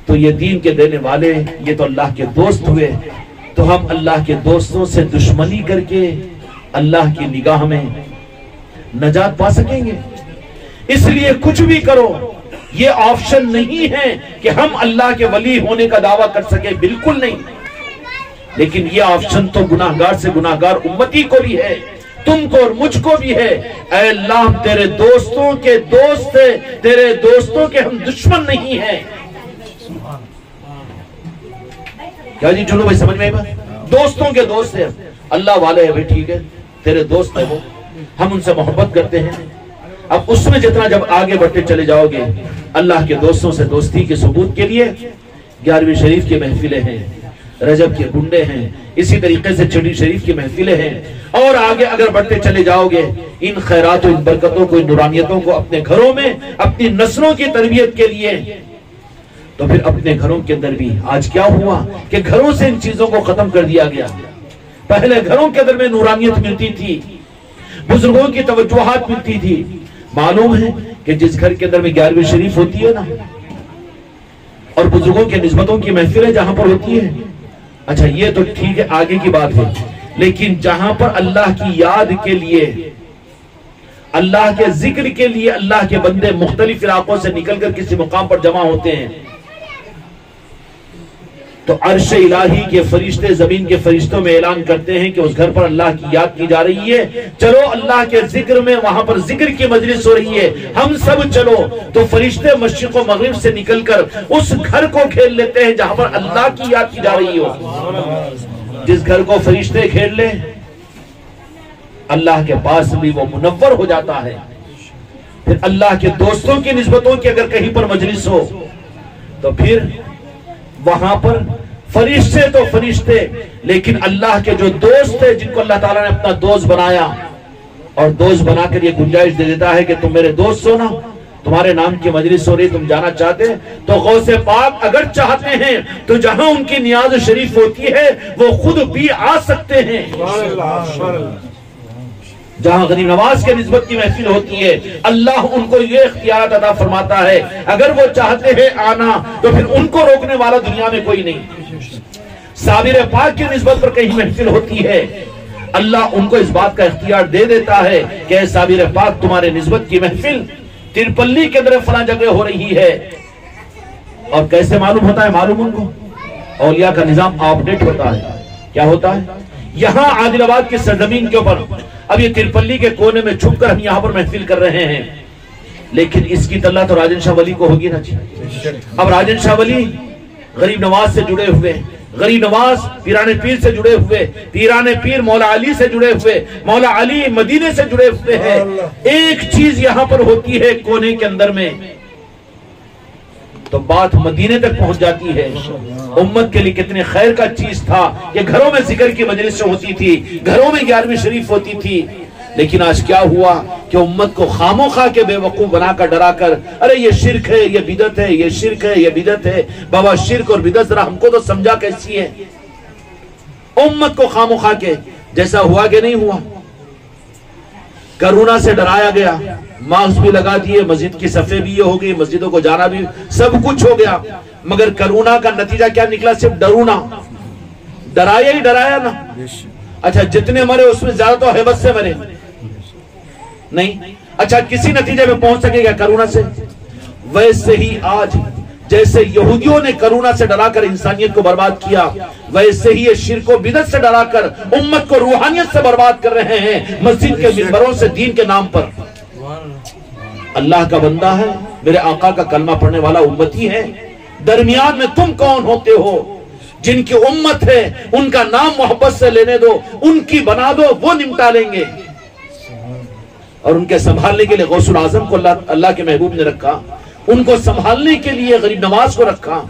تو یہ دین کے دینے والے، یہ تو اللہ کے دوست ہوئے۔ تو ہم اللہ کے دوستوں سے دشمنی کر کے اللہ کی نگاہ میں نجات پا سکیں گے؟ اس لیے کچھ بھی کرو، یہ آپشن نہیں ہے کہ ہم اللہ کے ولی ہونے کا دعویٰ کر سکیں، بالکل نہیں۔ لیکن یہ آپشن تو گناہگار سے گناہگار امتی کو بھی ہے، تم کو اور مجھ کو بھی ہے۔ اے اللہ، ہم تیرے دوستوں کے دوست ہیں، تیرے دوستوں کے ہم دشمن نہیں ہیں۔ کیا جی چلو بھائی، سمجھ میں آئی بات؟ دوستوں کے دوست ہیں، اللہ والے ہیں بھائی، ٹھیک ہے، تیرے دوست ہیں وہ، ہم ان سے محبت کرتے ہیں۔ اب اس میں جتنا جب آگے بڑھتے چلے جاؤ گے، اللہ کے دوستوں سے دوستی کے ثبوت کے لیے 11ویں شریف کی محفلیں ہیں، رجب کے گنڈے ہیں، اسی طریقے سے چھٹی شریف کی محفلیں ہیں، اور آگے اگر بڑھتے چلے جاؤ گے، ان خیرات و ان برکتوں کو، ان نورانیتوں کو اپنے گھروں میں، اپنی نسلوں کی تربیت کے لیے، تو پھر اپنے گھروں کے اندر بھی آج کیا ہوا کہ گھروں سے ان چیزوں کو ختم کر دیا گیا۔ پہلے گھروں کے اندر میں نورانیت ملتی تھی، بزرگوں کی توجہات ملتی تھی۔ معلوم ہے کہ جس گھر کے اندر میں 11ویں شریف ہوتی ہے نا، اور بزرگوں کے نسبتوں کی محفلیں جہاں پر ہوتی ہے، اچھا یہ تو ٹھیک ہے، آگے کی بات ہے، لیکن جہاں پر اللہ کی یاد کے لیے، اللہ کے ذکر کے لیے اللہ کے بندے مختلف علاقوں سے نکل کر کسی مقام پر جمع ہوتے ہیں، تو عرش الہی کے فرشتے زمین کے فرشتوں میں اعلان کرتے ہیں کہ اس گھر پر اللہ کی یاد کی جا رہی ہے، چلو اللہ کے ذکر میں، وہاں پر ذکر کی مجلس ہو رہی ہے، ہم سب چلو۔ تو فرشتے مشرق و مغرب سے نکل کر اس گھر کو کھیل لیتے ہیں جہاں پر اللہ کی یاد کی جا رہی ہو۔ جس گھر کو فرشتے کھیل لیں، اللہ کے پاس بھی وہ منور ہو جاتا ہے۔ پھر اللہ کے دوستوں کی نسبتوں کی اگر کہیں پر مجلس ہو، تو پھر وہاں پر فرشتے تو فرشتے، لیکن اللہ کے جو دوست ہیں، جن کو اللہ تعالیٰ نے اپنا دوست بنایا، اور دوست بنا کر یہ گنجائش دے دیتا ہے کہ تم میرے دوست ہو نا، تمہارے نام کی مجلس ہو رہی، تم جانا چاہتے ہیں، تو غوث پاک اگر چاہتے ہیں تو جہاں ان کی نیاز شریف ہوتی ہے وہ خود بھی آ سکتے ہیں۔ جہاں غریب نواز کے نسبت کی محفل ہوتی ہے، اللہ ان کو یہ اختیارات عطا فرماتا ہے، اگر وہ چاہتے ہیں آنا تو پھر ان کو روکنے والا دنیا میں کوئی نہیں۔ صابر پاک کی نسبت پر کہیں محفل ہوتی ہے، اللہ ان کو اس بات کا اختیار دے دیتا ہے کہ اے صابر پاک، تمہارے نسبت کی محفل ترپلی کے اندر فلاں جگہ ہو رہی ہے۔ اور کیسے معلوم ہوتا ہے؟ معلوم ان کو اولیاء کا نظام اپڈیٹ ہوتا ہے۔ کیا ہوتا ہے؟ یہاں عادل آباد کی سرزمین کے اوپر اب یہ ترپلی کے کونے میں چھپ کر ہم یہاں پر محفل کر رہے ہیں، لیکن اس کی طلع تو راجن شاہ ولی کو ہوگی نا جی۔ اب راجن شاہ ولی غریب نواز سے جڑے ہوئے، غریب نواز پیران پیر سے جڑے ہوئے، پیران پیر مولا علی سے جڑے ہوئے، مولا علی مدینے سے جڑے ہوئے ہیں۔ ایک چیز یہاں پر ہوتی ہے کونے کے اندر میں، تو بات مدینے تک پہنچ جاتی ہے۔ امت کے لیے کتنے خیر کا چیز تھا کہ گھروں میں ذکر کی مجلس ہوتی تھی، گھروں میں 11ویں شریف ہوتی تھی، لیکن آج کیا ہوا کہ امت کو خاموخواہ کے بے وقوف بنا کر، ڈرا کر، ارے یہ شرک ہے، یہ بدعت ہے، یہ شرک ہے، یہ بدعت ہے۔ بابا شرک اور بدعت ذرا ہم کو تو سمجھا کیسی ہے؟ امت کو خاموخواہ کے جیسا ہوا کہ نہیں ہوا؟ کرونا سے ڈرایا گیا، ماسک بھی لگا دیے، مسجد کی صفحے بھی یہ ہو گئی، مسجدوں کو جانا بھی، سب کچھ ہو گیا، مگر کرونا کا نتیجہ کیا نکلا؟ صرف ڈرونا، ڈرایا ہی ڈرایا نا۔ اچھا جتنے مرے اس میں زیادہ تو ہیبت سے مرے نہیں، اچھا کسی نتیجے میں پہنچ سکے گا کرونا سے؟ ویسے ہی آج جیسے یہودیوں نے کرونا سے ڈرا کر انسانیت کو برباد کیا، ویسے ہی یہ شرک و بدعت سے ڈرا کر امت کو روحانیت سے برباد کر رہے ہیں، مسجد کے منبروں سے دین کے نام پر۔ اللہ کا بندہ ہے، میرے آقا کا کلمہ پڑھنے والا امتی ہے، درمیان میں تم کون ہوتے ہو؟ جن کی امت ہے ان کا نام محبت سے لینے دو، ان کی بنا دو، وہ نمٹا لیں گے۔ اور ان کے سنبھالنے کے لیے غوث العظم کو اللہ کے محبوب نے رکھا، ان کو سنبھالنے کے لیے غریب نواز کو رکھا،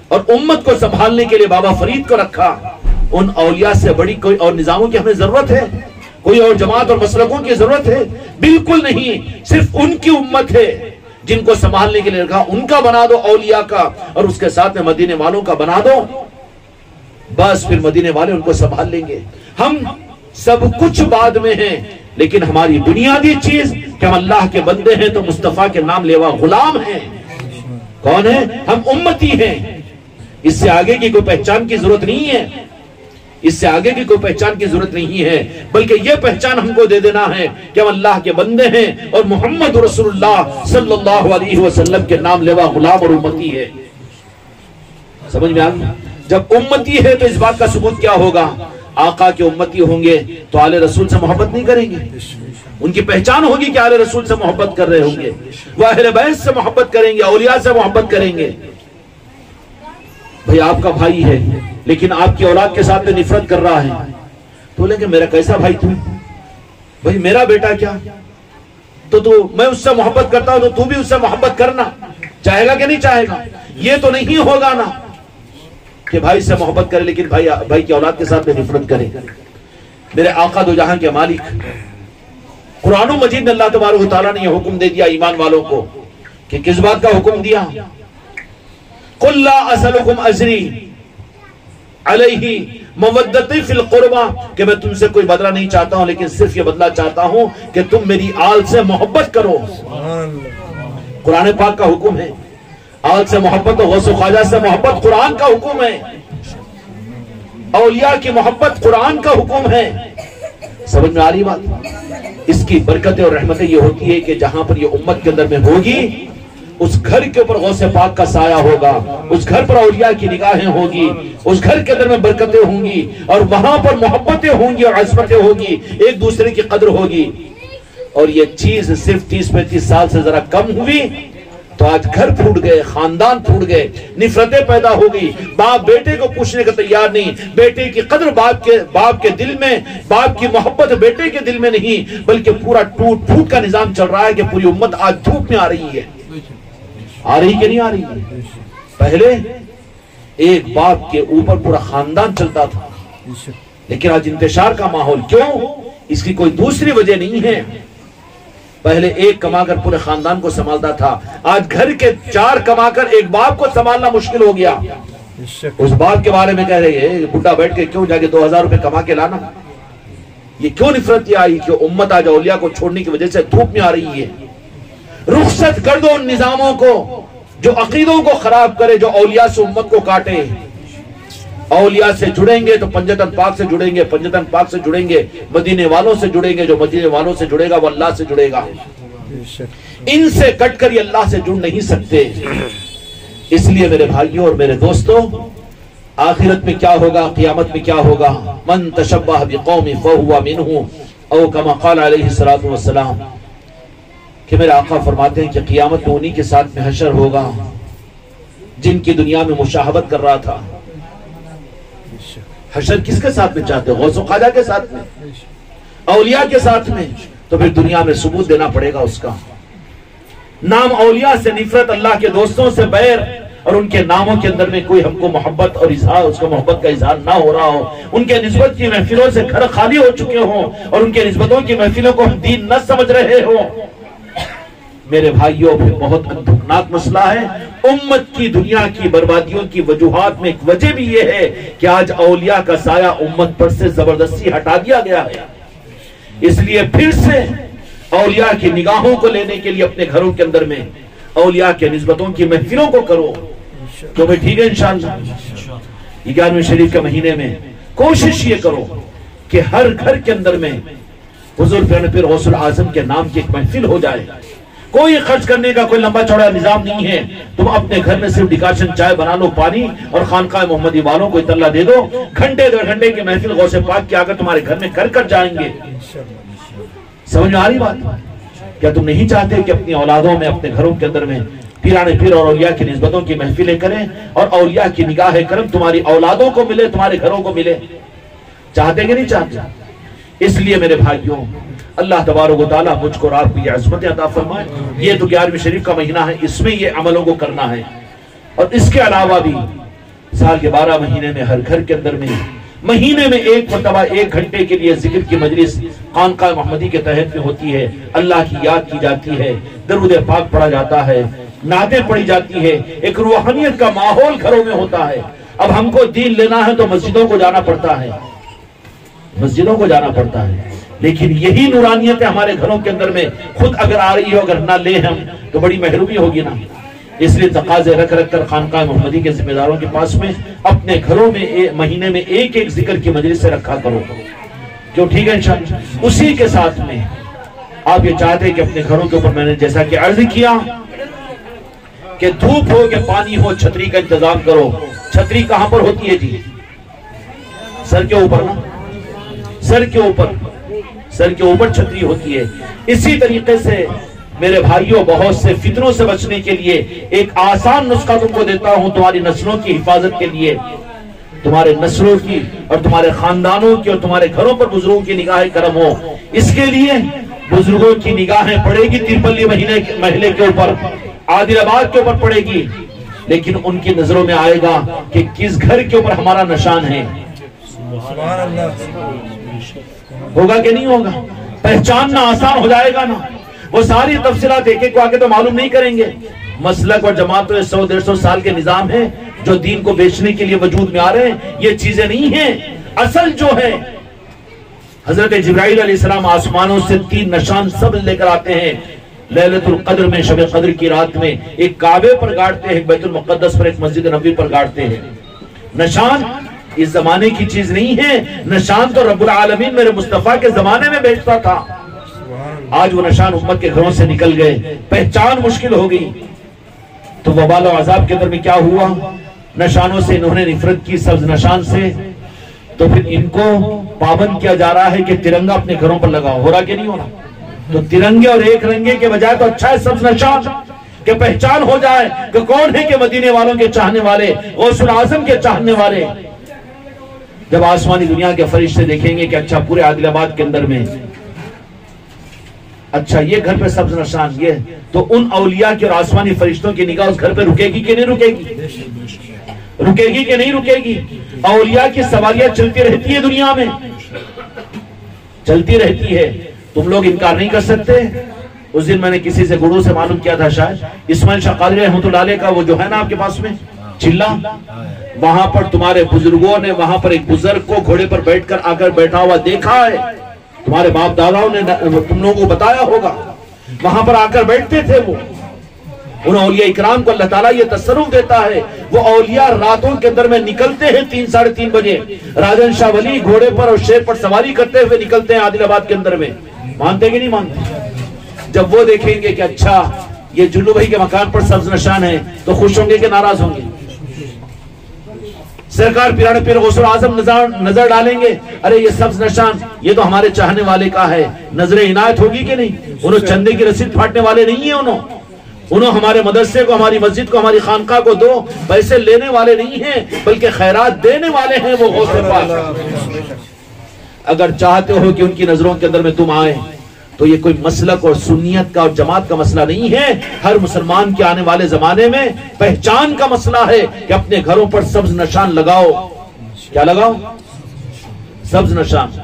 اور امت کو سنبھالنے کے لیے بابا فرید کو رکھا۔ ان اولیاء سے بڑی کوئی اور نظاموں کی ہمیں ضرورت ہے؟ کوئی اور جماعت اور مسلکوں کی ضرورت ہے؟ بالکل نہیں، صرف ان کی امت ہے جن کو سنبھالنے کے لیے رکھا، ان کا بنا دو اولیاء کا، اور اس کے ساتھ میں مدینے والوں کا بنا دو، بس پھر مدینے والے ان کو سنبھال لیں گے۔ ہم سب کچھ بعد میں ہیں، لیکن ہماری بنیادی چیز کہ ہم اللہ کے بندے ہیں تو مصطفیٰ کے نام لیوا غلام ہیں۔ کون ہے؟ ہم امتی ہیں۔ اس سے آگے کی کوئی پہچان کی ضرورت نہیں ہے، اس سے آگے کی کوئی پہچان کی ضرورت نہیں ہے، بلکہ یہ پہچان ہم کو دے دینا ہے کہ ہم اللہ کے بندے ہیں اور محمد رسول اللہ صلی اللہ علیہ وسلم کے نام لیوا غلام اور امتی ہے۔ سمجھ میں آگیا؟ جب امتی ہے تو اس بات کا ثبوت کیا ہوگا؟ آقا کے امتی ہوں گے تو آل رسول سے محبت نہیں کریں گے، ان کی پہچان ہوگی کہ آل رسول سے محبت کر رہے ہوں گے، وہ اہل بیت سے محبت کریں گے، اولیاء سے محبت کریں گے۔ بھئی آپ کا بھائی ہے لیکن آپ کی اولاد کے ساتھ میں نفرت کر رہا ہے، تو بولیں کہ میرا کیسا بھائی تو؟ بھئی میرا بیٹا کیا؟ تو میں اس سے محبت کرتا ہوں تو بھی اس سے محبت کرنا، چاہے گا کہ نہیں چاہے گا؟ یہ تو نہیں ہوگا نا کہ بھائی سے محبت کرے لیکن بھائی کی اولاد کے ساتھ میں نفرت کرے۔ میرے آقا دو جہاں کے مالک قرآن مجید میں اللہ تبارک و تعالیٰ نے یہ حکم دے دیا ایمان والوں کو کہ کس بات کا حکم دیا؟ قُلْ لَا أَسْأَلُكُمْ أَجْرِي عَلَيْهِ مَوَدَّتِي فِي الْقُرْبَى کہ میں تم سے کوئی بدلہ نہیں چاہتا ہوں، لیکن صرف یہ بدلہ چاہتا ہوں کہ تم میری آل سے محبت کرو۔ قرآن پاک کا حکم ہے، آل سے محبت اور غوث و خواجہ سے محبت قرآن کا حکم ہے، اولیاء کی محبت قرآن کا حکم ہے۔ سمجھ میں آ رہی بات؟ اس کی برکتیں اور رحمتیں یہ ہوتی ہے کہ جہاں پر یہ امت کے اندر میں ہوگی اس گھر کے اوپر غوث پاک کا سایہ ہوگا، اس گھر پر اولیاء کی نگاہیں ہوگی، اس گھر کے اندر میں برکتیں ہوں گی، اور وہاں پر محبتیں ہوں گی اور عظمتیں ہوگی، ایک دوسرے کی قدر ہوگی۔ اور یہ چیز صرف 30-35 سال سے ذرا کم ہوئی تو آج گھر پھوٹ گئے، خاندان پھوٹ گئے، نفرتیں پیدا ہو گئی، باپ بیٹے کو پوچھنے کا تیار نہیں، بیٹے کی قدر باپ کے دل میں، باپ کی محبت بیٹے کے دل میں نہیں، بلکہ پورا ٹوٹ پھوٹ کا نظام چل رہا ہے کہ پوری امت آج دھوپ میں آ رہی ہے۔ آ رہی کہ نہیں آ رہی؟ پہلے ایک باپ کے اوپر پورا خاندان چلتا تھا، لیکن آج انتشار کا ماحول۔ کیوں؟ اس کی کوئی دوسری وجہ نہیں ہے۔ پہلے ایک کما کر پورے خاندان کو سنبھالتا تھا، آج گھر کے 4 کما کر ایک باپ کو سنبھالنا مشکل ہو گیا۔ اس باپ کے بارے میں کہہ رہے ہیں بڈھا بیٹھ کے کیوں جا کے 2000 روپے کما کے لانا؟ یہ کیوں نفرت یہ آئی کہ امت آج اولیاء کو چھوڑنے کی وجہ سے دھوپ میں آ رہی ہے؟ رخصت کر دو ان نظاموں کو جو عقیدوں کو خراب کرے، جو اولیاء سے امت کو کاٹے۔ اولیاء سے جڑیں گے تو پنجتن پاک سے جڑیں گے، پنجتن پاک سے جڑیں گے مدینے والوں سے جڑیں گے، جو مدینے والوں سے جڑے گا وہ اللہ سے جڑے گا۔ ان سے کٹ کر یہ اللہ سے جڑ نہیں سکتے۔ اس لیے میرے بھائیوں اور میرے دوستوں، آخرت میں کیا ہوگا، قیامت میں کیا ہوگا؟ من تشبہ بقوم فہو منہ، او کما قال علیہ الصلوۃ والسلام، کہ میرے آقا فرماتے ہیں کہ قیامت میں انہی کے ساتھ میں حشر ہوگا جن کی دنیا میں مشاہبت کر رہا تھا۔ حشر کس کے ساتھ میں چاہتے ہیں؟ غوث و خواجہ کے ساتھ میں، اولیاء کے ساتھ میں، تو پھر دنیا میں ثبوت دینا پڑے گا اس کا۔ نام اولیاء سے نفرت، اللہ کے دوستوں سے بیر، اور ان کے ناموں کے اندر میں کوئی ہم کو محبت اور اظہار، اس کو محبت کا اظہار نہ ہو رہا ہو، ان کے نسبت کی محفلوں سے گھر خالی ہو چکے ہوں اور ان کے نسبتوں کی محفلوں کو ہم دین نہ سمجھ رہے ہوں، میرے بھائیوں پھر بہت دکھناک مسئلہ ہے۔ امت کی دنیا کی بربادیوں کی وجوہات میں ایک وجہ بھی یہ ہے کہ آج اولیاء کا سایہ امت پر سے زبردستی ہٹا دیا گیا ہے۔ اس لیے پھر سے اولیاء کی نگاہوں کو لینے کے لیے اپنے گھروں کے اندر میں اولیاء کے نسبتوں کی محفلوں کو کرو، تو بھی ٹھیک ہے انشاءاللہ۔ 11ویں شریف کے مہینے میں کوشش یہ کرو کہ ہر گھر کے اندر میں حضور پیر غوث العظم کے نام کی ایک محفل ہو جائے۔ کوئی خرچ کرنے کا کوئی لمبا چوڑا نظام نہیں ہے، تم اپنے گھر میں صرف ڈکاشن چائے بنا لو، پانی، اور خانقاہ محمدی والوں کو اطلاع دے دو، گھنٹے 2 گھنٹے کی محفل غوث پاک کی اگر تمہارے گھر میں کر جائیں گے۔ سمجھ میں آ رہی بات؟ کیا تم نہیں چاہتے کہ اپنی اولادوں میں، اپنے گھروں کے اندر میں پیرانے پیر اور اولیاء کی نسبتوں کی محفلیں کریں، اور اولیاء کی نگاہ کرم تمہاری اولادوں کو ملے، تمہارے گھروں کو ملے؟ چاہتے کہ نہیں چاہتے؟ اس لیے میرے بھائیوں اللہ تبارک و تعالیٰ مجھ کو اور آپ کو یہ عظمت عطا فرمائے. یہ تو 11ویں شریف کا مہینہ ہے، اس میں یہ عملوں کو کرنا ہے. اور اس کے علاوہ بھی سال کے 12 مہینے میں ہر گھر کے اندر میں مہینے میں ایک مرتبہ 1 گھنٹے کے لیے ذکر کی مجلس خانقاہ محمدی کے تحت میں ہوتی ہے. اللہ کی یاد کی جاتی ہے، درود پاک پڑھا جاتا ہے، نعتیں پڑھی جاتی ہے، ایک روحانیت کا ماحول گھروں میں ہوتا ہے. اب ہم کو دین لینا ہے تو مسجدوں کو جانا پڑتا ہے، مسجدوں کو جانا پڑتا ہے. لیکن یہی نورانیت ہمارے گھروں کے اندر میں خود اگر آ رہی ہو، اگر نہ لیں ہم تو بڑی محرومی ہوگی نا. اس لیے تقاضے رکھ کر خانقاہ محمدی کے ذمہ داروں کے پاس میں اپنے گھروں میں مہینے میں ایک ذکر کی مجلس سے رکھا کرو. کیوں؟ ٹھیک ہے انشاءاللہ. اسی کے ساتھ میں آپ یہ چاہتے ہیں کہ اپنے گھروں کے اوپر میں نے جیسا کہ عرض کیا کہ دھوپ ہو کہ پانی ہو، چھتری کا انتظام کرو. چھتری کہاں پر ہوتی ہے جی؟ سر کے اوپر نا، سر کے اوپر چھتری ہوتی ہے. اسی طریقے سے میرے بھائیوں، بہت سے فتنوں سے بچنے کے لیے ایک آسان نسخہ تم کو دیتا ہوں تمہاری نسلوں کی حفاظت کے لیے، تمہارے نسلوں کی اور تمہارے خاندانوں کی اور تمہارے گھروں پر بزرگوں کی نگاہ کرم ہو. اس کے لیے بزرگوں کی نگاہیں پڑے گی ترپلی محلے کے اوپر، عادل آباد کے اوپر پڑے گی، لیکن ان کی نظروں میں آئے گا کہ کس گھر کے اوپر ہمارا نشان ہے. ہوگا کہ نہیں ہوگا؟ پہچاننا آسان ہو جائے گا نا. وہ ساری تفصیلات ایک ایک کو آگے تو معلوم نہیں کریں گے. مسلک اور جماعت 100-150 سال کے نظام ہیں جو دین کو بیچنے کے لیے وجود میں آ رہے ہیں. یہ چیزیں نہیں ہیں. اصل جو ہے حضرت جبرائیل علیہ السلام آسمانوں سے 3 نشان سب لے کر آتے ہیں. لیلۃ القدر میں، شب قدر کی رات میں ایک کعبے پر گاڑتے ہیں، ایک بیت المقدس پر، ایک مسجد نبوی پر گاڑتے ہیں. نشان اس زمانے کی چیز نہیں ہے. نشان تو رب العالمین میرے مصطفیٰ کے زمانے میں بیچتا تھا. آج وہ نشان امت کے گھروں سے نکل گئے، پہچان مشکل ہو گئی. تو وبال و عذاب کے اندر میں کیا ہوا؟ نشانوں سے انہوں نے نفرت کی، سبز نشان سے. تو پھر ان کو پابند کیا جا رہا ہے کہ ترنگا اپنے گھروں پر لگاؤ. ہو رہا کہ نہیں ہو رہا؟ تو ترنگے اور ایک رنگے کے بجائے تو اچھا ہے سبز نشان، کہ پہچان ہو جائے کہ کون ہے کہ مدینے والوں کے چاہنے والے، غوث الاعظم کے چاہنے والے. جب آسمانی دنیا کے فرشتے دیکھیں گے کہ اچھا پورے عادل آباد کے اندر میں اچھا یہ گھر پہ سبز نشان یہ، تو ان اولیاء کی اور آسمانی فرشتوں کی نگاہ اس گھر پہ رکے گی کہ نہیں رکے گی؟ رکے گی کہ نہیں رکے گی؟ اولیاء کی سواریاں چلتی رہتی ہے دنیا میں، چلتی رہتی ہے. تم لوگ انکار نہیں کر سکتے. اس دن میں نے کسی سے گڑوں سے معلوم کیا تھا، شاید اسماعیل شاہ قادری رحمۃ اللہ علیہ کا وہ جو ہے نا آپ کے پاس میں چلا، وہاں پر تمہارے بزرگوں نے وہاں پر ایک بزرگ کو گھوڑے پر بیٹھ کر آ کر بیٹھا ہوا دیکھا ہے. تمہارے باپ داداؤں نے تم لوگوں کو بتایا ہوگا. وہاں پر آ کر بیٹھتے تھے وہ. ان اولیاء اکرام کو اللہ تعالیٰ یہ تصرف دیتا ہے. وہ اولیاء راتوں کے اندر میں نکلتے ہیں 3-3:30 بجے. راجن شاہ ولی گھوڑے پر اور شیر پر سواری کرتے ہوئے نکلتے ہیں عادل آباد کے اندر میں. مانتے کہ نہیں مانتے؟ جب وہ دیکھیں گے کہ اچھا یہ جلو بھائی کے مکان پر سبز نشان ہے تو خوش ہوں گے کہ ناراض ہوں گے؟ سرکار پیرانے پیر غوث الاعظم نظر ڈالیں گے، ارے یہ سبز نشان یہ تو ہمارے چاہنے والے کا ہے. نظر عنایت ہوگی کہ نہیں؟ انہوں چندے کی رسید پھاٹنے والے نہیں ہیں. انہوں ہمارے مدرسے کو، ہماری مسجد کو، ہماری خانقاہ کو 2 پیسے لینے والے نہیں ہیں بلکہ خیرات دینے والے ہیں وہ غوث پاک. اگر چاہتے ہو کہ ان کی نظروں کے اندر میں تم آئے تو یہ کوئی مسلک اور سنیت کا اور جماعت کا مسئلہ نہیں ہے. ہر مسلمان کے آنے والے زمانے میں پہچان کا مسئلہ ہے کہ اپنے گھروں پر سبز نشان لگاؤ. کیا لگاؤ؟ سبز نشان.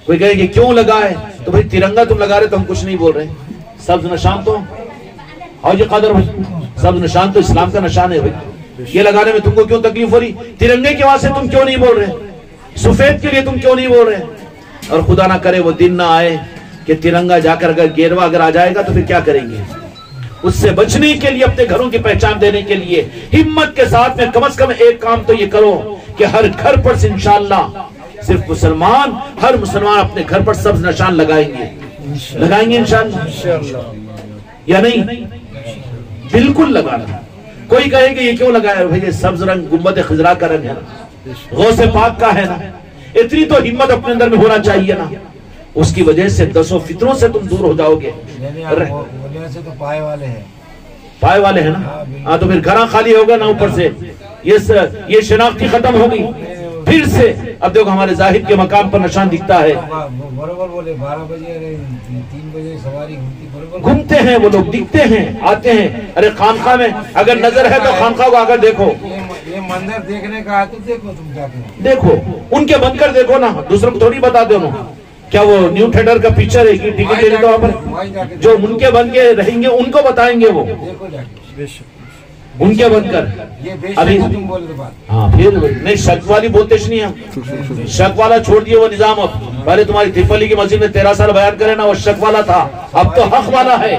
کوئی کہے کہ کیوں لگائے؟ تو بھئی ترنگا تم لگا رہے تو ہم کچھ نہیں بول رہے. سبز نشان تو اور یہ قدر سبز نشان تو اسلام کا نشان ہے. بھئی یہ لگانے میں تم کو کیوں تکلیف ہو رہی؟ ترنگے کے واسطے تم کیوں نہیں بول رہے؟ سفید کے لیے تم کیوں نہیں بول رہے؟ اور خدا نہ کرے وہ دن نہ آئے کہ ترنگا جا کر اگر گیروا اگر آ جائے گا تو پھر کیا کریں گے؟ اس سے بچنے کے لیے، اپنے گھروں کی پہچان دینے کے لیے ہمت کے ساتھ میں کم از کم ایک کام تو یہ کرو کہ ہر گھر پر سے انشاءاللہ صرف مسلمان، ہر مسلمان اپنے گھر پر سبز نشان لگائیں گے. لگائیں گے انشاءاللہ یا نہیں؟ بالکل لگانا. کوئی کہے کہ یہ کیوں لگایا؟ بھئی یہ سبز رنگ گنبد خضرا کا رنگ ہے نا، غوث پاک کا ہے نا. اتنی تو ہمت اپنے اندر میں ہونا چاہیے نا. اس کی وجہ سے 10 فطروں سے تم دور ہو جاؤ گے. سے تو پائے والے ہیں، پائے والے ہیں نا. ہاں تو پھر گھراں خالی ہوگا نا اوپر سے. یہ شناختی ختم ہو گئی. پھر سے اب دیکھو ہمارے زاہد کے مقام پر نشان دکھتا ہے. برابر بولے 12 بجے 3 بجے سواری گھومتے ہیں وہ لوگ، دکھتے ہیں، آتے ہیں. ارے خانقاہ میں اگر نظر ہے تو خانقاہ کو آگر دیکھو. یہ منظر دیکھنے کا ہے تو دیکھو، تم جا کے دیکھو، ان کے بن کر دیکھو نا، دوسروں کو تھوڑی بتا دو نا. کیا وہ نیو تھیٹر کا پکچر ہے کہ ٹکٹ لے لیتا وہاں پر؟ جو ان کے بن کے رہیں گے ان کو بتائیں گے، وہ ان کے بن کر. ابھی ہاں پھر نہیں شک والی بولتے نہیں ہم، شک والا چھوڑ دیے وہ نظام. اب پہلے تمہاری ترپلی کی مسجد میں 13 سال بیان کرے نا، وہ شک والا تھا، اب تو حق والا ہے.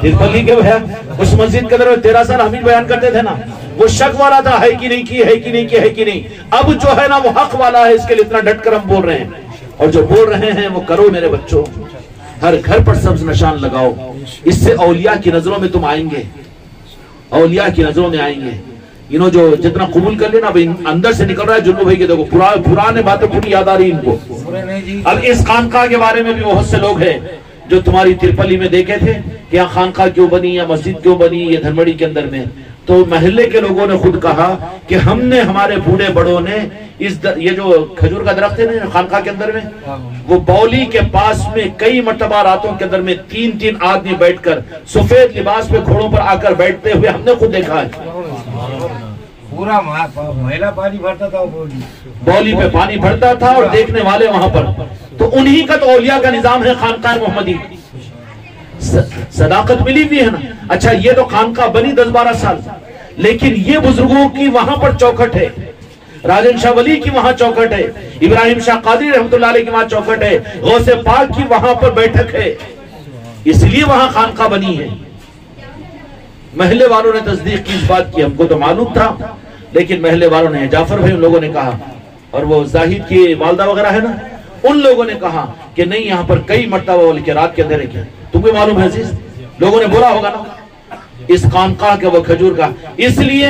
ترپلی کے اس مسجد کے اندر 13 سال ہم ہی بیان کرتے تھے نا، وہ شک والا تھا، ہے کہ نہیں کی، ہے کہ نہیں کی، ہے کہ نہیں. اب جو ہے نا وہ حق والا ہے، اس کے لیے اتنا ڈٹ کر ہم بول رہے ہیں. اور جو بول رہے ہیں وہ کرو میرے بچوں. ہر گھر پر سبز نشان لگاؤ، اس سے اولیاء کی نظروں میں تم آئیں گے، اولیاء کی نظروں میں آئیں گے. جو جتنا قبول کر لینا اندر سے نکل رہا ہے. جنو بھائی کے دیکھو پرانے باتیں پوری یاد آ رہی ان کو. اب اس خانقاہ کے بارے میں بھی بہت سے لوگ ہیں جو تمہاری ترپلی میں دیکھے تھے کہ یہاں خانقاہ کیوں بنی یا مسجد کیوں بنی یہ دھنوڑی کے اندر میں. تو محلے کے لوگوں نے خود کہا کہ ہم نے، ہمارے بوڑھے بڑوں نے یہ جو کھجور کا درخت ہے نا خانقاہ کے اندر میں، وہ بولی کے پاس میں کئی مرتبہ راتوں کے اندر میں 3 آدمی بیٹھ کر سفید لباس پہ گھوڑوں پر آ کر بیٹھتے ہوئے ہم نے خود دیکھا ہے. پورا مہیلا پانی بھرتا تھا، بولی پہ پانی بھرتا تھا اور دیکھنے والے وہاں پر. تو انہی کا تو اولیاء کا نظام ہے خانقاہ محمدی. صداقت ملی بھی ہے نا. اچھا یہ تو خانقاہ بنی 10-12 سال، لیکن یہ بزرگوں کی وہاں پر چوکھٹ ہے. راجن شاہ ولی کی وہاں چوکھٹ ہے، ابراہیم شاہ قادری رحمت اللہ علیہ کی وہاں چوکھٹ ہے، غوث پاک کی وہاں پر بیٹھک ہے. اس لیے وہاں خانقاہ بنی ہے. محلے والوں نے تصدیق کی اس بات کی، ہم کو تو معلوم تھا، لیکن محلے والوں نے، جعفر بھائی ان لوگوں نے کہا، اور وہ زاہد کی والدہ وغیرہ ہے نا، ان لوگوں نے کہا کہ نہیں یہاں پر کئی مرتبہ بول کے رات کے اندھیرے کیا. تم کو معلوم ہے عزیز، لوگوں نے بولا ہوگا نا اس خانقاہ کے وہ کھجور کا. اس لیے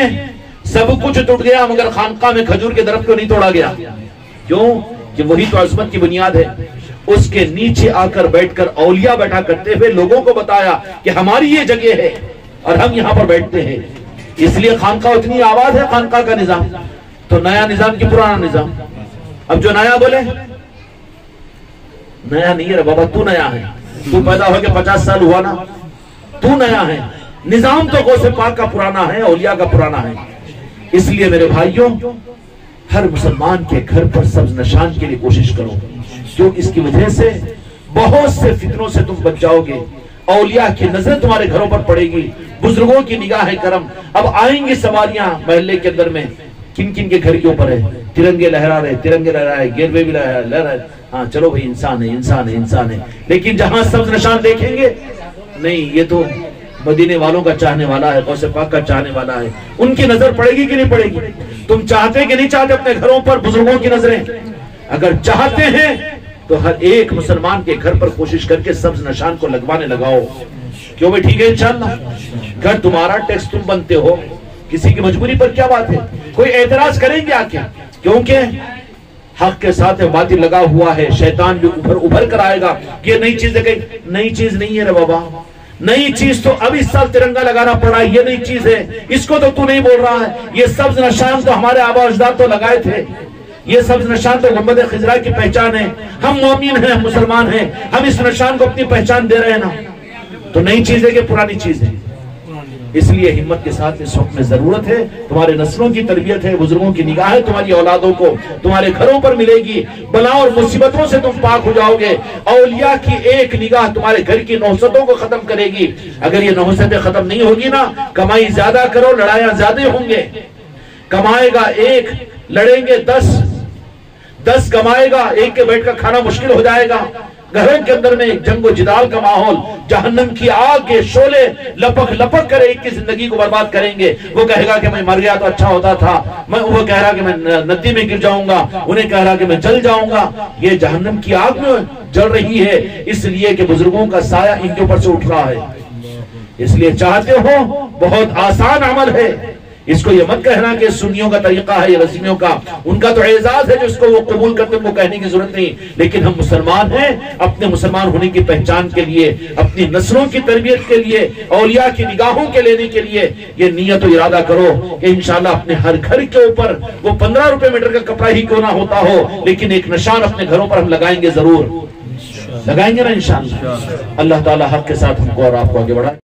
سب کچھ ٹوٹ گیا مگر خانقاہ میں کھجور کے درخت کو نہیں توڑا گیا. کیوں؟ کہ وہی تو عظمت کی بنیاد ہے. اس کے نیچے آ کر بیٹھ کر اولیاء بیٹھا کرتے ہوئے لوگوں کو بتایا کہ ہماری یہ جگہ ہے اور ہم یہاں پر بیٹھتے ہیں. اس لیے خانقاہ اتنی آباد ہے. خانقاہ کا نظام تو نیا نظام کی پرانا نظام. اب جو نیا بولے، نیا نہیں ہے بابا، تو نیا ہے. تو پیدا ہو کے 50 سال ہوا نا، تو نیا ہے. نظام تو غوث پاک کا پرانا ہے، اولیاء کا پرانا ہے. اس لیے میرے بھائیوں، ہر مسلمان کے گھر پر سبز نشان کے لیے کوشش کرو، جو اس کی وجہ سے بہت سے فتنوں سے تم بچ جاؤ گے. اولیاء کی نظر تمہارے گھروں پر پڑے گی، بزرگوں کی نگاہ کرم. اب آئیں گی سواریاں محلے کے اندر میں، کن کن کے گھر کے اوپر ہے ترنگے لہرا رہے، ترنگے لہرا رہے، گیروے بھی لہرا رہے. ہاں چلو بھئی انسان ہے، انسان ہے، انسان ہے. لیکن جہاں سبز نشان دیکھیں گے، نہیں یہ تو مدینے والوں کا چاہنے والا ہے، غوث پاک کا چاہنے والا ہے. ان کی نظر پڑے گی کہ نہیں پڑے گی؟ تم چاہتے کہ نہیں چاہتے اپنے گھروں پر بزرگوں کی نظریں؟ اگر چاہتے ہیں تو ہر ایک مسلمان کے گھر پر کوشش کر کے سبز نشان کو لگوانے لگاؤ. کیوں بھئی ٹھیک ہے انشاءاللہ. گھر تمہارا، ٹیکس تم بنتے ہو، کسی کی مجبوری پر کیا بات ہے؟ کوئی اعتراض کریں گے آکے؟ کیونکہ حق کے ساتھ باطل لگا ہوا ہے. شیطان بھی ابھر کر آئے گا. یہ نئی چیز ہے، نئی چیز نہیں ہے رے بابا. نئی چیز تو اب اس سال ترنگا لگانا پڑا، یہ نئی چیز ہے. اس کو تو نہیں بول رہا ہے. یہ سبز نشان تو ہمارے آبا اجداد تو لگائے تھے. یہ سبز نشان تو گنبد خضرا کی پہچان ہے. ہم مومن ہیں، ہم مسلمان ہیں، ہم اس نشان کو اپنی پہچان دے رہے ہیں نا. تو نئی چیز ہے کہ پرانی چیز ہے؟ اس لیے ہمت کے ساتھ اس وقت میں ضرورت ہے. تمہارے نسلوں کی تربیت ہے، بزرگوں کی نگاہ ہے تمہاری اولادوں کو تمہارے گھروں پر ملے گی. بلا اور مصیبتوں سے تم پاک ہو جاؤ گے. اولیاء کی ایک نگاہ تمہارے گھر کی نحوستوں کو ختم کرے گی. اگر یہ نحوستیں ختم نہیں ہوگی نا، کمائی زیادہ کرو، لڑائیاں زیادہ ہوں گے. کمائے گا ایک، لڑیں گے 10 کمائے گا ایک کے بیٹھ کر کھانا مشکل ہو جائے گا. گھروں کے اندر میں ایک جنگ و جدال کا ماحول، جہنم کی آگ کے شعلے لپک لپک کر ایک کی زندگی کو برباد کریں گے. وہ کہے گا کہ میں مر گیا تو اچھا ہوتا تھا، وہ کہہ رہا کہ میں ندی میں گر جاؤں گا، انہیں کہہ رہا کہ میں جل جاؤں گا. یہ جہنم کی آگ میں جل رہی ہے اس لیے کہ بزرگوں کا سایہ ان کے اوپر سے اٹھ رہا ہے. اس لیے چاہتے ہو، بہت آسان عمل ہے. اس کو یہ مت کہنا کہ سنیوں کا طریقہ ہے یا رزمیوں کا، ان کا تو اعزاز ہے جو اس کو وہ قبول کرتے ہیں، وہ کہنے کی ضرورت نہیں، لیکن ہم مسلمان ہیں، اپنے مسلمان ہونے کی پہچان کے لیے، اپنی نسلوں کی تربیت کے لیے، اولیاء کی نگاہوں کے لینے کے لیے یہ نیت و ارادہ کرو کہ انشاءاللہ اپنے ہر گھر کے اوپر وہ 15 روپے میٹر کا کپڑا ہی کیوں نہ ہوتا ہو، لیکن ایک نشان اپنے گھروں پر ہم لگائیں گے، ضرور لگائیں گے نا انشاءاللہ۔ اللہ تعالی حق کے ساتھ ہم کو اور آپ کو آگے بڑھائے۔